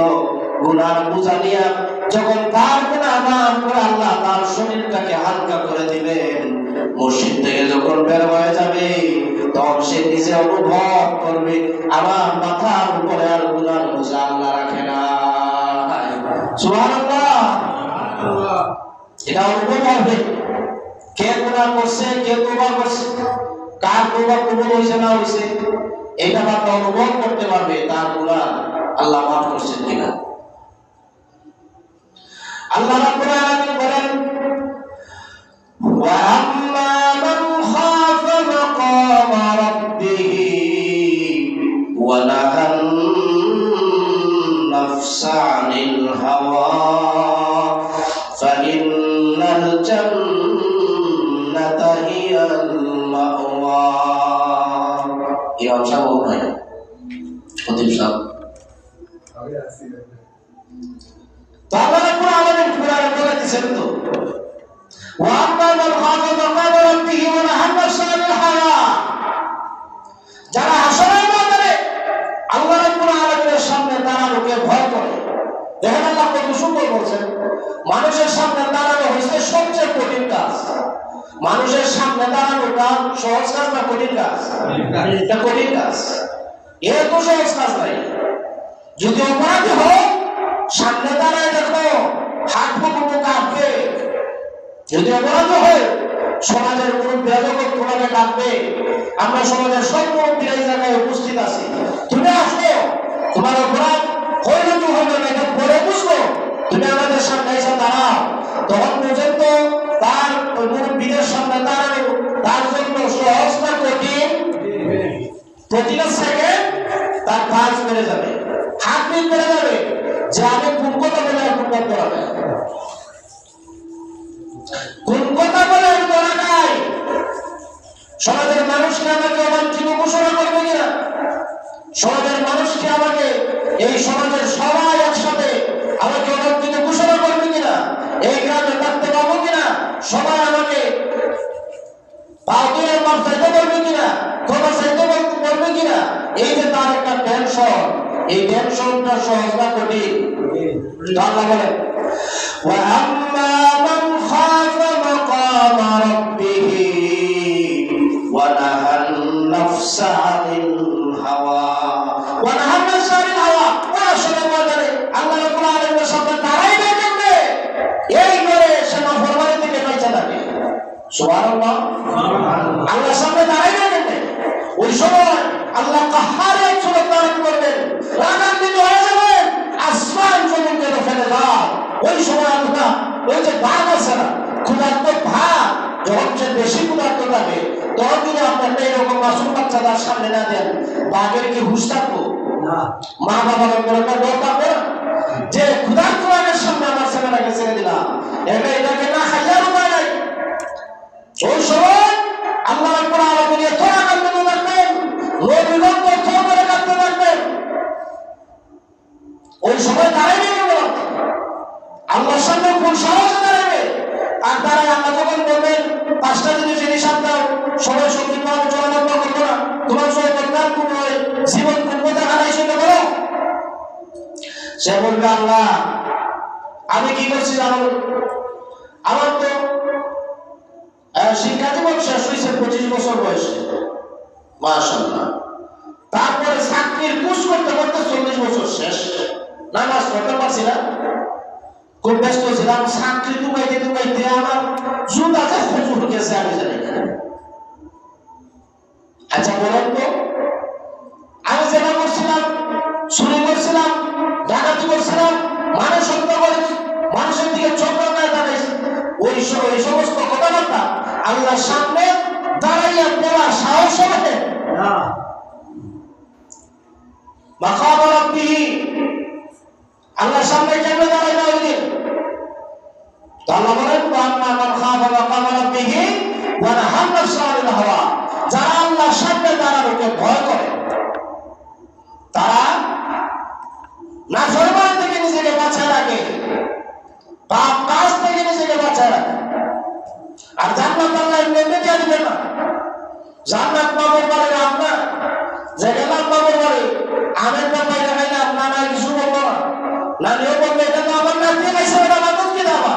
[SPEAKER 2] গুনার বোঝা নিয়া, যখন তার গুনাহ মাফ করে আল্লাহ তার শরীরটাকে হালকা করে দিবেন, মসজিদ থেকে যখন বের হয়ে যাবে তখন সে নিজে অনুভব করবে আমার মাথার উপরে আর গুনার বোঝা আল্লাহ রাখে না। সুবহানাল্লাহ, এটা অনুভব হবে কে গুনাহ করছে, কে তওবা করছে। কার তওবা কবুল হয়েছে না হয়েছে এটা বান্দা অনুভব করতে পারবে তার গুনাহ আল্লাহ মাফ করছেন কিনা। আল্লাহ রাব্বুল আলামিন বলেন ওয়া আম্মা মান খাফা মাকামা রাব্বিহি ওয়া নাহান নাফসা আনিল হাওয়া ফাইন্নাল জান্নাতা হিয়াল মাওয়া। এই অংশটা বলুন ভাই প্রদীপ সাহেব। তো আল্লাহ রাব্বুল আলামিন কুরআনে বলে দিয়েছেন তো ওয়া আম্মা মান খাফা মাকামা রাব্বিহি ওয়া নাহান নাফসা আনিল হাওয়া, যারা হাসরের ময়দানে আল্লাহ রাব্বুল আলামিনের সামনে দাঁড়ানোকে ভয় করে। দেখেন আল্লাহ কত সুন্দর বলছেন, মানুষের সামনে দাঁড়ানো হচ্ছে সবচেয়ে কঠিন কাজ। মানুষের সামনে দাঁড়ানোটা সহজ কাজ না কঠিন কাজ? এটা কঠিন কাজ, এর তো সহজ কাজ নাই। যদি অপরাধী হোক সামনে দাঁড়ায় দেখো হাত পা কাঁপবে। যদি অপরাধ হয় সমাজের মুরব্বী যখন তোমাকে ডাকবে, আমরা সমাজের সব মুরব্বী এই জায়গায় উপস্থিত আছি, তুমি আসো, তোমার অপরাধ হইল কি হইল না এটা পরে বুঝবো, তুমি আমাদের সামনে এসে দাঁড়াও। তখন পর্যন্ত তার মুরব্বীদের সামনে দাঁড়ানো তার জন্য সহজ না কঠিন? প্রতিটা সেকেন্ড তার কাজ বেড়ে যাবে, হাত বিট বেড়ে যাবে যে আমি কোন কথা বলে আর কোন কথা বলা যায়, কোন কথা বলে আর বলা যায়। সমাজের মানুষকে আমাকে অবাঞ্ছিত ঘোষণা করবে কিনা, সমাজের মানুষকে আমাকে এই সমাজের সবাই একসাথে আমাকে অবাঞ্ছিত ঘোষণা করবে কিনা, এই গ্রামে থাকতে পাবো কিনা, সবাই আমাকে পাউডারের মাপ চাইতে পারবে কিনা, ক্ষমা চাইতে পারবে কিনা, এই যে তার একটা টেনশন, এই টেনশনটা সহজ না কঠিন? আল্লাহ বলেন ওয়া আম্মা মান খাফা মাকামা রাব্বিহি ওয়া নাহান নাফসা আনিল হাওয়া ওয়া নাহান নাফসা আনিল হাওয়া। ওরা শুনে বলে আল্লাহ রাব্বুল আলামিনের সামনে দাঁড়াইবে কেমনে? এই করে সে নাফরমানি থেকে বাঁচা থাকে। সুবহানাল্লাহ, আল্লাহর সামনে দাঁড়াইবে কেমনে? ওই সময় আল্লাহ কাহারে এক সুরত ধারণ করবেন, রাগান্বিত হয়ে যাবেন, আসমান জমিনকে ফেলে দাও। ওই সময় আল্লাহ ওই যে ভাগ আছে না, ক্ষুধার্ত ভাগ, যখন সে বেশি ক্ষুধার্ত থাকে তখন যদি আপনার এইরকম মাসুম বাচ্চা তার সামনে না দেন, বাঘের কি হুঁশ থাকবো? মা বাবার উপর একটা ডর থাকবে না যে ক্ষুধার্ত বাঘের সামনে আমার ছেলেটাকে ছেড়ে দিলাম, এটাকে না খাইয়ার উপায় নাই। ওই সময় আল্লাহ রাব্বুল আলামিন এত রাগান্বিত থাকবেন, লোভীগন্ধ থর করে কাঁদতে থাকবেন। ওই সময় দাঁড়াইবে কেমন? আল্লাহর সামনে কোন সাহসে দাঁড়াবে? আর দাঁড়ায় আল্লাহ যখন বলবেন 5টা জিনিসের হিসাব দাও, সবাই সঠিকভাবে চলাচল করবো না, তোমার সবাই দরকার কোন জীবন কোন কথা হারাই সেটা বলো। সে বলবে আল্লাহ আমি কি করছি জানো, আমার তো শিক্ষা জীবন শেষ হয়েছে 25 বছর বয়সে, মাশাআল্লাহ। তারপরে চাকরির কোর্স করতে করতে 40 বছর শেষ, নামাজ পড়তে পারছি না, খুব ব্যস্ত ছিলাম, চাকরি টুকাইতে আমার জুতা যে হুজুর গেছে আমি জানি না। আচ্ছা বলেন তো, আমি যেটা করছিলাম, চুরি করছিলাম, ডাকাতি করছিলাম, মানুষ হত্যা করে, মানুষের দিকে চোখ রাখায় দাঁড়াইছি, ওই সমস্ত কথাবার্তা আল্লাহর সামনে দাঁড়াইয়া বলার সাহস হবে না। মাকাম রাব্বিহি, আল্লাহর সামনে কেমনে দাঁড়াইবে ওই দিন? তো আল্লাহ বলেন ওয়া আম্মা মান খাফা মাকাম রাব্বিহি ওয়া নাহান নাফসা আনিল হাওয়া, যারা আল্লাহর সামনে দাঁড়ানোকে ভয় করে, তারা নাফরমান থেকে নিজেকে বাঁচায় রাখে, পাপ কাজ থেকে নিজেকে বাঁচায় রাখে। আর জান্নাত আল্লাহ এমনি দিয়ে দিবেন না। জান্নাত পাবার পরে আপনার যে গেলাম পাবার পরে আমের ব্যাপারে দেখাইলাম না না কিছু বলবো না, না নিয়েও বলবে এটা তো আমার নাম দিয়ে গেছে, ওটা আমার কি দেওয়া,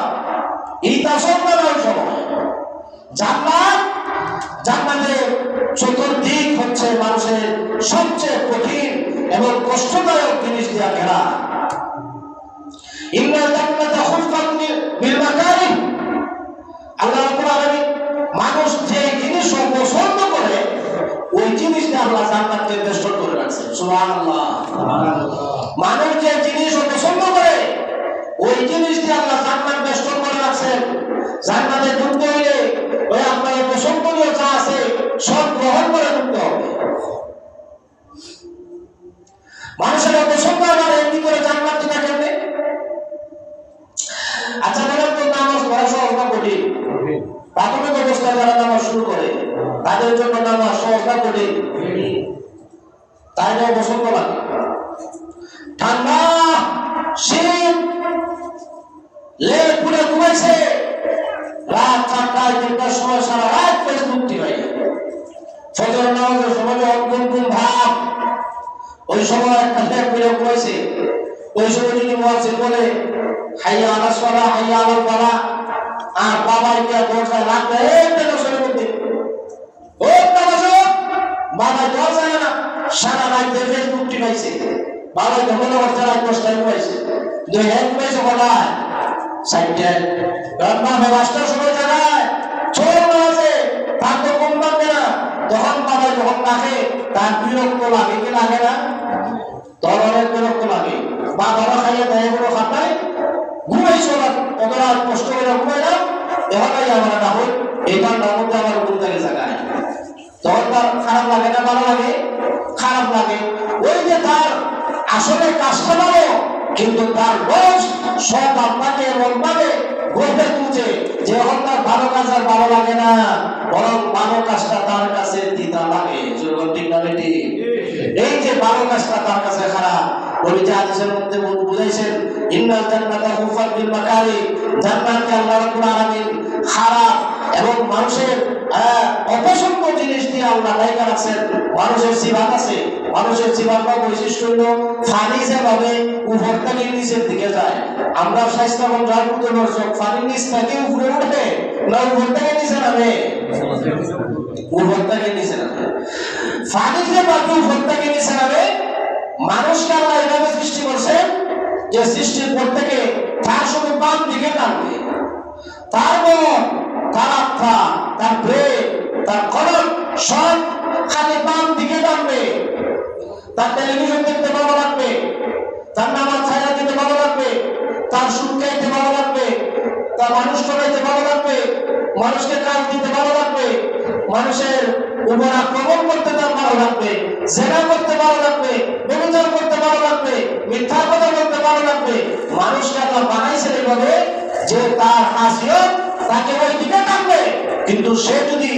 [SPEAKER 2] এইটা সম্ভব ওই সময়। জান্নাতের চতুর্দিক হচ্ছে মানুষের সবচেয়ে কঠিন এবং কষ্টদায়ক জিনিস দিয়া ঘেরা। ইন্নাল জান্নাতা খুফফাত বিল মাকারিহ, আল্লাহ রাব্বুল আলামিন মানুষ যে জিনিস পছন্দ করে জিনিস দিয়ে আল্লাহ জান্নাতকে বেষ্টন করে রাখছেন। সুবহানাল্লাহ। মানুষ যে জিনিস পছন্দ করে ওই জিনিস দিয়ে আল্লাহ জান্নাত বেষ্টন করে রাখছেন। জান্নাতে ঢুকতে হইলে ওই আপনার পছন্দনীয় যা আছে সব গ্রহণ করে ঢুকতে হবে। মানুষের পছন্দ আবার এমনি করে জান্নাত দিতে কেমনে? আচ্ছা বলেন তো, নামাজ পড়া সহজ না কঠিন? প্রাথমিক অবস্থায় যারা নামাজ শুরু করে তাদের জন্য নামাজ সহজ না কঠিন? তাই না পছন্দ লাগে? ঠান্ডা শীত লে পুরে ঘুমাইছে, রাত 4টায় 3টার সময় সারা রাত ফেসবুক টিপাই, ফজর নামাজের সময় অঙ্কুম ভাব, ওই সময় একটা লেপ পুরে ঘুমাইছে। ওই সময় যদি মুয়াজ্জিন বলে হাইয়া আলাস সালাহ হাইয়া আলাল ফালাহ, আর বাবা গিয়া দরজায় লাগবে একটা দশের মধ্যে ও তামাশা, বাবা দরজায় না সারা রাত ফেসবুক টিপাইছে। বাবা যখন অবস্থা রাত 10টায় ঘুমাইছে, দুই হ্যাঁ ঘুমাইছে বলায় সাইডে রান্না ব্যবস্থার সময় জানায় ছোট আছে তার তো কম লাগবে না। তখন বাবা যখন ডাকে তার বিরক্ত লাগে কি লাগে না? তোর অনেক বিরক্ত লাগে। বাবারা খাইয়ে দেয় কোনো খাতায় ঘুমাইছো না, কত রাত কষ্ট করে ঘুমাইলাম, এভাবেই আমার না হই এটার নাম মধ্যে আমার ঘুম থেকে জায়গায়, তখন তার খারাপ লাগে না? ভালো লাগে? খারাপ লাগে। ওই যে তার আসলে কাজটা ভালো, কিন্তু তার বয়স সব আপনাকে এমন ভাবে গড়ে তুলছে যে এখন তার ভালো কাজ আর ভালো লাগে না, বরং ভালো কাজটা তার কাছে দিতা লাগে। ঠিক না বেটি? এই যে ভালো কাজটা তার কাছে খারাপ, নবী হাদিসের মধ্যে বুঝাইছেন ইন্নাল জান্নাতা হুফাত বিল মাকারি, জান্নাতকে আল্লাহ রাব্বুল আলামিন খারাপ এবং মানুষের অপছন্দ জিনিস দিয়ে আল্লাহ ঢাকা রাখছেন। মানুষের সিফাত আছে, মানুষের সিফাত বা বৈশিষ্ট্য হলো ফানি যেভাবে উপর থেকে নিচের দিকে যায়। আমরা স্বাস্থ্যবান যার মধ্যে দর্শক ফানির নিচ থেকে উপরে উঠে না উপর থেকে নিচে নামে? উপর থেকে নিচে নামে। ফানি যেভাবে উপর থেকে নিচে নামে, মানুষকে আল্লাহ এভাবে সৃষ্টি করছেন যে সৃষ্টির পর থেকে তার শুধু বাম দিকে টানবে, তার মন, তার আত্মা, তার ব্রেন, তার কলম সব খালি বাম দিকে টানবে। তার টেলিভিশন দেখতে ভালো লাগবে, তার নামাজ ছায়া দিতে ভালো লাগবে, তার সুদ খাইতে ভালো লাগবে, তার মানুষ চড়াইতে ভালো লাগবে, মানুষকে কাজ দিতে ভালো লাগবে, মানুষের উপর আক্রমণ করতে তার ভালো লাগবে, জেনা করতে ভালো লাগবে, ব্যভিচার করতে ভালো লাগবে, মিথ্যা কথা বলতে ভালো লাগবে। মানুষকে আল্লাহ বানাইছেন এইভাবে যে তার হাসিয়ত তাকে ওই দিকে টানবে। কিন্তু সে যদি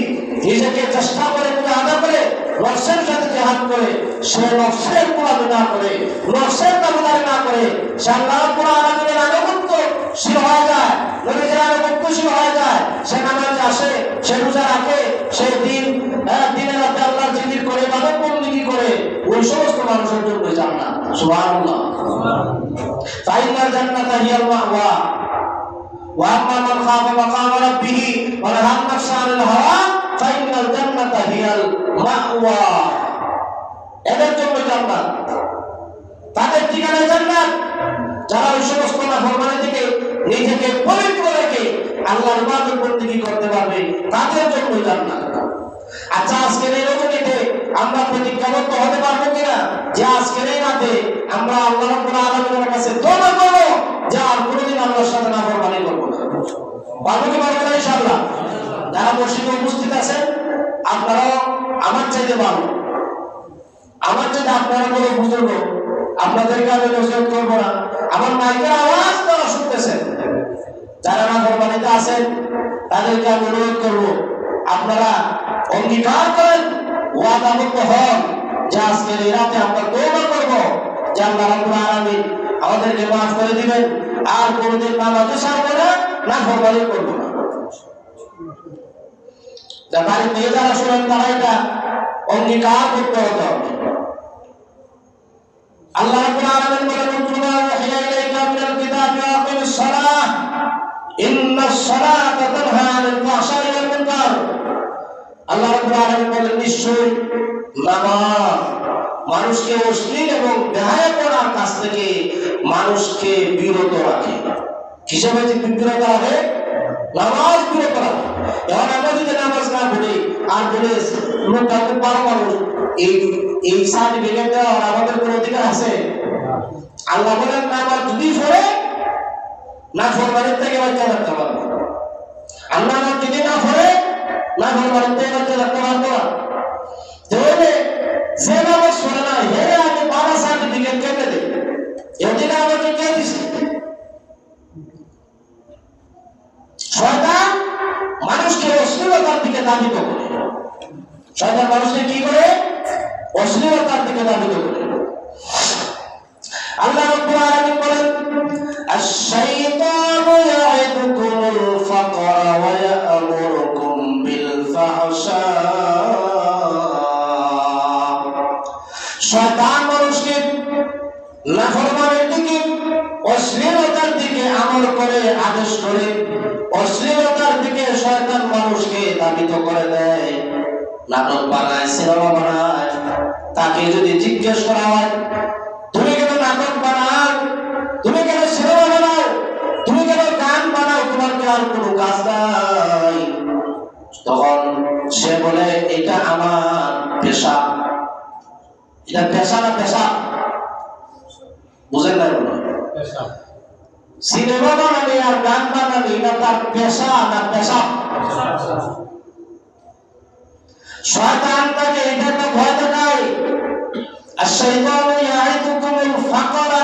[SPEAKER 2] নিজেকে চেষ্টা করে আদা করে নফসের সাথে জিহাদ করে, সে নফসের গোলামি না করে, নফসের তাবেদারি না করে, সে আল্লাহ রাব্বুল আলামিনের আনুগত্যশীল হয়ে যায়, নবীর আনুগত্যশীল হয়ে যায়, সে নামাজে আসে, সে রোজা রাখে, সে দিনে রাতে আল্লাহর জিকির করে, ইবাদত বন্দেগী করে, ওই সমস্ত মানুষের জন্য জান্নাত। সুবহানাল্লাহ। ফাইনাল জান্নাতা হিয়াল মাওয়া ওয়া আম্মা মান খাফা মাকাম রাব্বিহি ওয়া নাহা আন-নাফসা আনিল হাওয়া ফাইনাল জান্নাতা হিয়াল মাওয়া। এদের জন্য জান্নাত, তাদের ঠিকানা জান্নাত। যারা ওই সমস্ত নাফরমানি থেকে নিজেকে পবিত্র রেখে আল্লাহর ইবাদত বন্দেগী করতে পারবে, তাদের জন্য জান্নাত। আচ্ছা, আজকের এই রজনীতে আমরা প্রতিজ্ঞাবদ্ধ হতে পারবো কিনা যে আজকের এই রাতে আমরা আল্লাহ রাব্বুল আলামিনের কাছে তওবা করব যে আর কোনোদিন আল্লাহর সাথে নাফরমানি করব না? পারবো কি পারবো না? ইনশাআল্লাহ। যারা মসজিদে উপস্থিত আছেন আপনারাও আমার চাইতে ভালো, আমার চাইতে আপনারা বড় বুজুর্গ, আপনাদেরকে আমি নসিহত করবো না। আমার মাইকের আওয়াজ তারা শুনতেছেন, যারা নাফরমানিতে আছেন তাদেরকে আমি অনুরোধ করবো আপনারা অঙ্গীকার করেন, ওয়াদাবদ্ধ হন যে আজকের এই রাতে আমরা তওবা করব যে আল্লাহ রাব্বুল আলামিন আমাদেরকে মাফ করে দিবেন, আর কোনোদিন নামাজে ছাড়বো না, নাফরমানি করব না। বাড়ির মেয়ে যারা শুনেন তারা এটা অঙ্গীকার করতে হতে হবে। আল্লাহ রাব্বুল আলামিন বলেন উতলু মা উহিয়া ইলাইকা মিনাল কিতাবি ওয়া আকিমিস সালাহ ইন্নাস সালাতা তানহা আনিল ফাহশাই ওয়াল মুনকার। আল্লাহ রাব্বুল আলামিন বলেন নিশ্চয়ই নামাজ মানুষকে অশ্লীল এবং বেহায়াপনার কাছ থেকে মানুষকে বিরত রাখে। কিসের মধ্যে বিরত রাখে? নামাজ বিরত রাখে। এখন আমরা যদি নামাজ না পড়ি আর বলে লোকটা খুব ভালো মানুষ, এই সার্টিফিকেট দেওয়ার আমাদের কোনো অধিকার আছে? আল্লাহ বলেন না, আমার যদি পড়ে না ফরমানের থেকে বাচ্চা রাখতে পারবো। আল্লাহ আমার যদি না পড়ে না ফরমানের থেকে বাচ্চা রাখতে পারবো না। তাহলে যে নামাজ পড়ে না হেরে আমি বাবা সার্টিফিকেট কেটে দিই, এদিকে আমাকে কে দিছে? শয়তান মানুষকে অশ্লীলতার দিকে ধাবিত করে। শয়তান মানুষকে কি করে? অশ্লীলতার দিকে ধাবিত করে। আল্লাহ রাব্বুল আলামিন বলেন, আশ-শাইতানু ইয়া'iদুকুমুল ফাকরা ওয়া ইয়া'মুরুকুম বিল ফাহশা। শয়তান মানুষকে নাফরমানির দিকে, অশ্লীলতার দিকে আমল করে, আদেশ করে। অশ্লীলতার দিকে শয়তান মানুষকে ধাবিত করে দেয়, নাটক বানায়, সিনেমা বানায়। তাকে যদি জিজ্ঞেস করা হয়, তুমি কেন নাটক বানাও, তুমি কেন সিনেমা বানাও, তুমি কেন গান বানাও, তোমার কি আর কোনো কাজ নাই? তখন সে বলে, এটা আমার পেশা। এটা পেশা না পেশা? বুঝেন না? সিনেমা বানাবে আর গান বানাবে এটা তার পেশা না পেশা? শয়তান তাকে এটা একটা ভয় দেখায়। আর শয়তান ইয়াইদুকুমুল ফাকরা,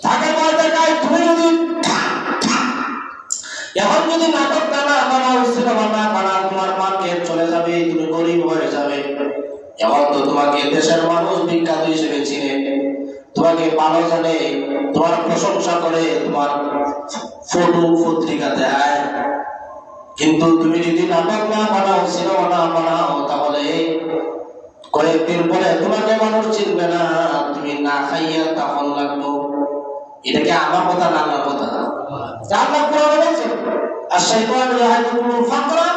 [SPEAKER 2] তাকে ভয় দেখায় তুমি যদি এখন যদি নাটক না বানাও, সিনেমা না বানাও, তোমার মার্কেট চলে যাবে, তুমি গরিব হয়ে যাবে। এখন তো তোমাকে দেশের মানুষ বিখ্যাত হিসেবে চিনে, তোমাকে ভালো জানে, তোমার প্রশংসা করে, তোমার ফটো পত্রিকা দেয়। কিন্তু তুমি যদি নাটক না বানাও, সিনেমা না বানাও, তাহলে কয়েকদিন পরে তোমাকে মানুষ চিনবে না, তুমি না খাইয়া তখন লাগবো। এটা কি আমার কথা না আমার কথা? আল্লাহ কোরআনে বলেছে, আশ-শাইতানু ইয়া'iদুকুমুল ফাকরা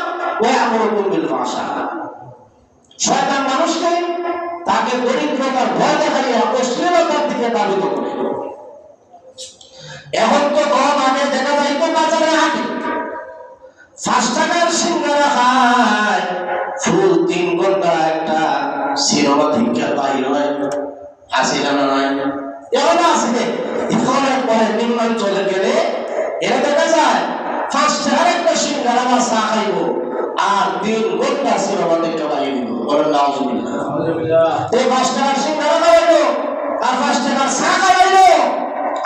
[SPEAKER 2] ওয়া ইয়া'মুরুকুম বিল ফাহশা। শয়তান মানুষকে তাকে দরিদ্রতার ভয় দেখাইয়া অশ্লীলতার দিকে ধাবিত করে। এখন তো কম আগে দেখা যাইত বাজারে হাঁটে 5 টাকার সিঙ্গারা খায়, ফুল 3 ঘন্টা একটা সিনেমা থেকে বাইর হয়, আসে না নয়? এখন আসে, এখন একবারে নিম্নাঞ্চলে গেলে এরা দেখা যায় 5 টাকার একটা সিঙ্গারা বা চা খাইব আর 3 ঘন্টা সিনেমা থেকে বাইর হইব। বলেন নাউজুবিল্লাহ। এই 5 টাকার সিঙ্গারা খাইলো আর 5 টাকার চা খাইলো,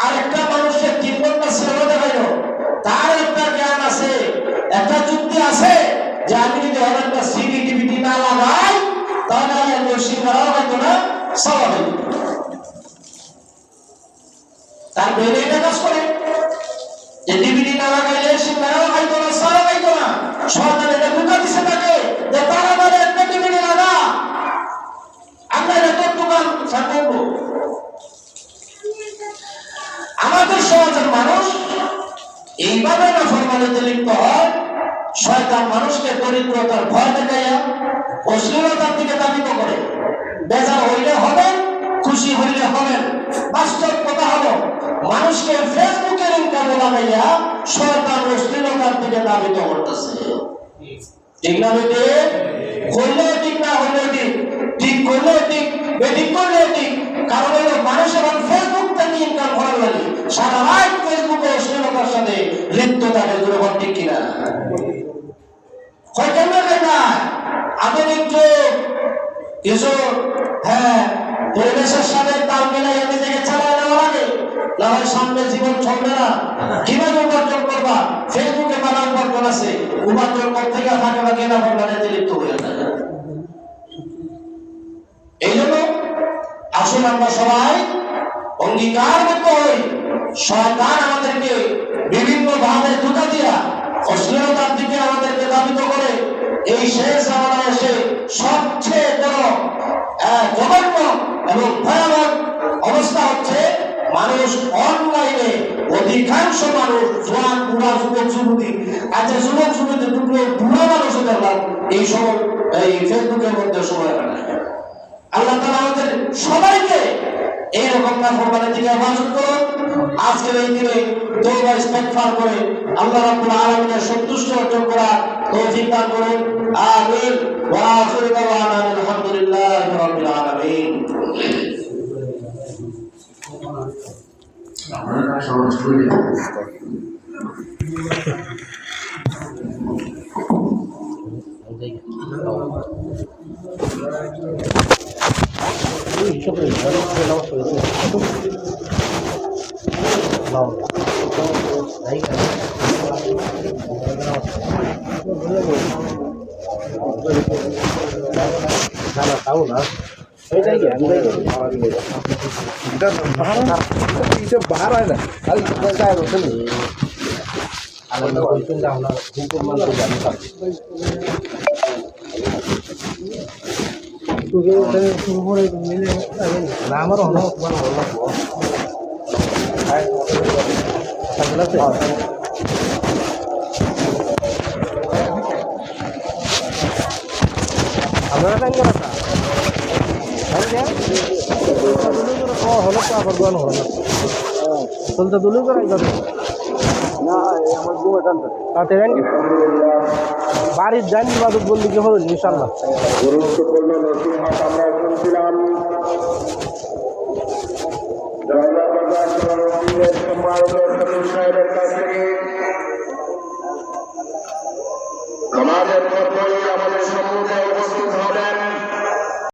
[SPEAKER 2] আর একটা মানুষের 3 ঘন্টা সিনেমা দেখাইলো। তার একটা জ্ঞান আছে, একটা যুক্তি আছে যে আমি যদি একটা সিডি টিভিটি না লাগাই তাহলে আমি সিঙ্গারাও খাইতো না, চাও খাইতো। তার বেড়ে এটা কাজ করে যে ডিভিডি না লাগাইলে সিঙ্গারাও খাইতো না, চাও খাইতো না। সরকার এটা ঢুকা দিছে তাকে যে তাড়াতাড়ি একটা ডিভিডি লাগা, আমরা এটা দোকান ছাড়বো। আমাদের সমাজের মানুষ এইভাবে নাফরমানিতে লিপ্ত হয়। শয়তান মানুষকে দরিদ্রতার ভয় দেখাইয়া অশ্লীলতার দিকে ধাবিত করে। বেজার হইলে হবে, খুশি হইলে হবে। বাস্তব কথা হলো, মানুষকে ফেসবুকের ইনকাম লাগাইয়া শয়তান অশ্লীলতার দিকে ধাবিত করতেছে। ঠিক না বেটে? হইলেও ঠিক, না হইলেও ঠিক, ঠিক করলেও ঠিক, বেঠিক করলেও ঠিক। কারণ হলো মানুষ এখন ফেসবুক থেকে ইনকাম করার লাগে, সারা রাত ফেসবুকে অশ্লীলতার সাথে লিপ্ত থাকে। যখন ঠিক কিনা আধুনিক যুগ, কিছু পরিবেশের সাথে তাল মিলাই নিজেকে চালায় নেওয়া লাগে, না হয় সামনে জীবন চলবে না। কিভাবে উপার্জন করবা? ফেসবুকে মানা উপার্জন আছে, উপার্জন করতে গিয়ে ফাঁকে ফাঁকে না ফরমানিতে লিপ্ত হয়ে যায়। এই জন্য আসুন আমরা সবাই অঙ্গীকারবদ্ধ হই, শয়তান আমাদেরকে বিভিন্ন ভাবে ধোঁকা দিয়া অশ্লীলতার দিকে আমাদেরকে ধাবিত করে। এই শেষ জামানায় এসে সবচেয়ে বড় জঘন্য এবং ভয়াবহ অবস্থা হচ্ছে মানুষ অনলাইনে, অধিকাংশ মানুষ জোয়ান বুড়া যুবক যুবতী, আচ্ছা যুবক যুবতী দুটো বুড়া মানুষও দেখলাম এই সময় এই ফেসবুকের মধ্যে সময় কাটায়। আল্লাহ তাআলা আমাদের সবাইকে এইরকম নাফরমানি থেকে হেফাজত করুন। আজকের এই দিনে তওবা ইস্তেগফার করে আল্লাহ রাব্বুল আলামিনের সন্তুষ্টি অর্জন করার তৌফিক দান করুন। আমিন। ওয়া
[SPEAKER 3] tahu lah. Ini bahar ada. Kali kita saya sini. Alam ko itu dah lah. Hukum man ko jam tak. Tu ke tadi suruh itu mile. Nama rono tuan rono ko. Hai. Sagala se. Amara kan kata. Hanya dulu ko holo ko abarban holo. Tolta dulu ko rai kata. না আমার বউ জানতো তাতে জানি বাড়ির জানি বাদক বললি কি হবে ইনশাআল্লাহ
[SPEAKER 1] গুরুত্বপূর্ণ নসিহত আমরা শুনছিলাম সাহেবের কাছ থেকে আমাদের পরপরই আমাদের সম্মুখে উপস্থিত হবেন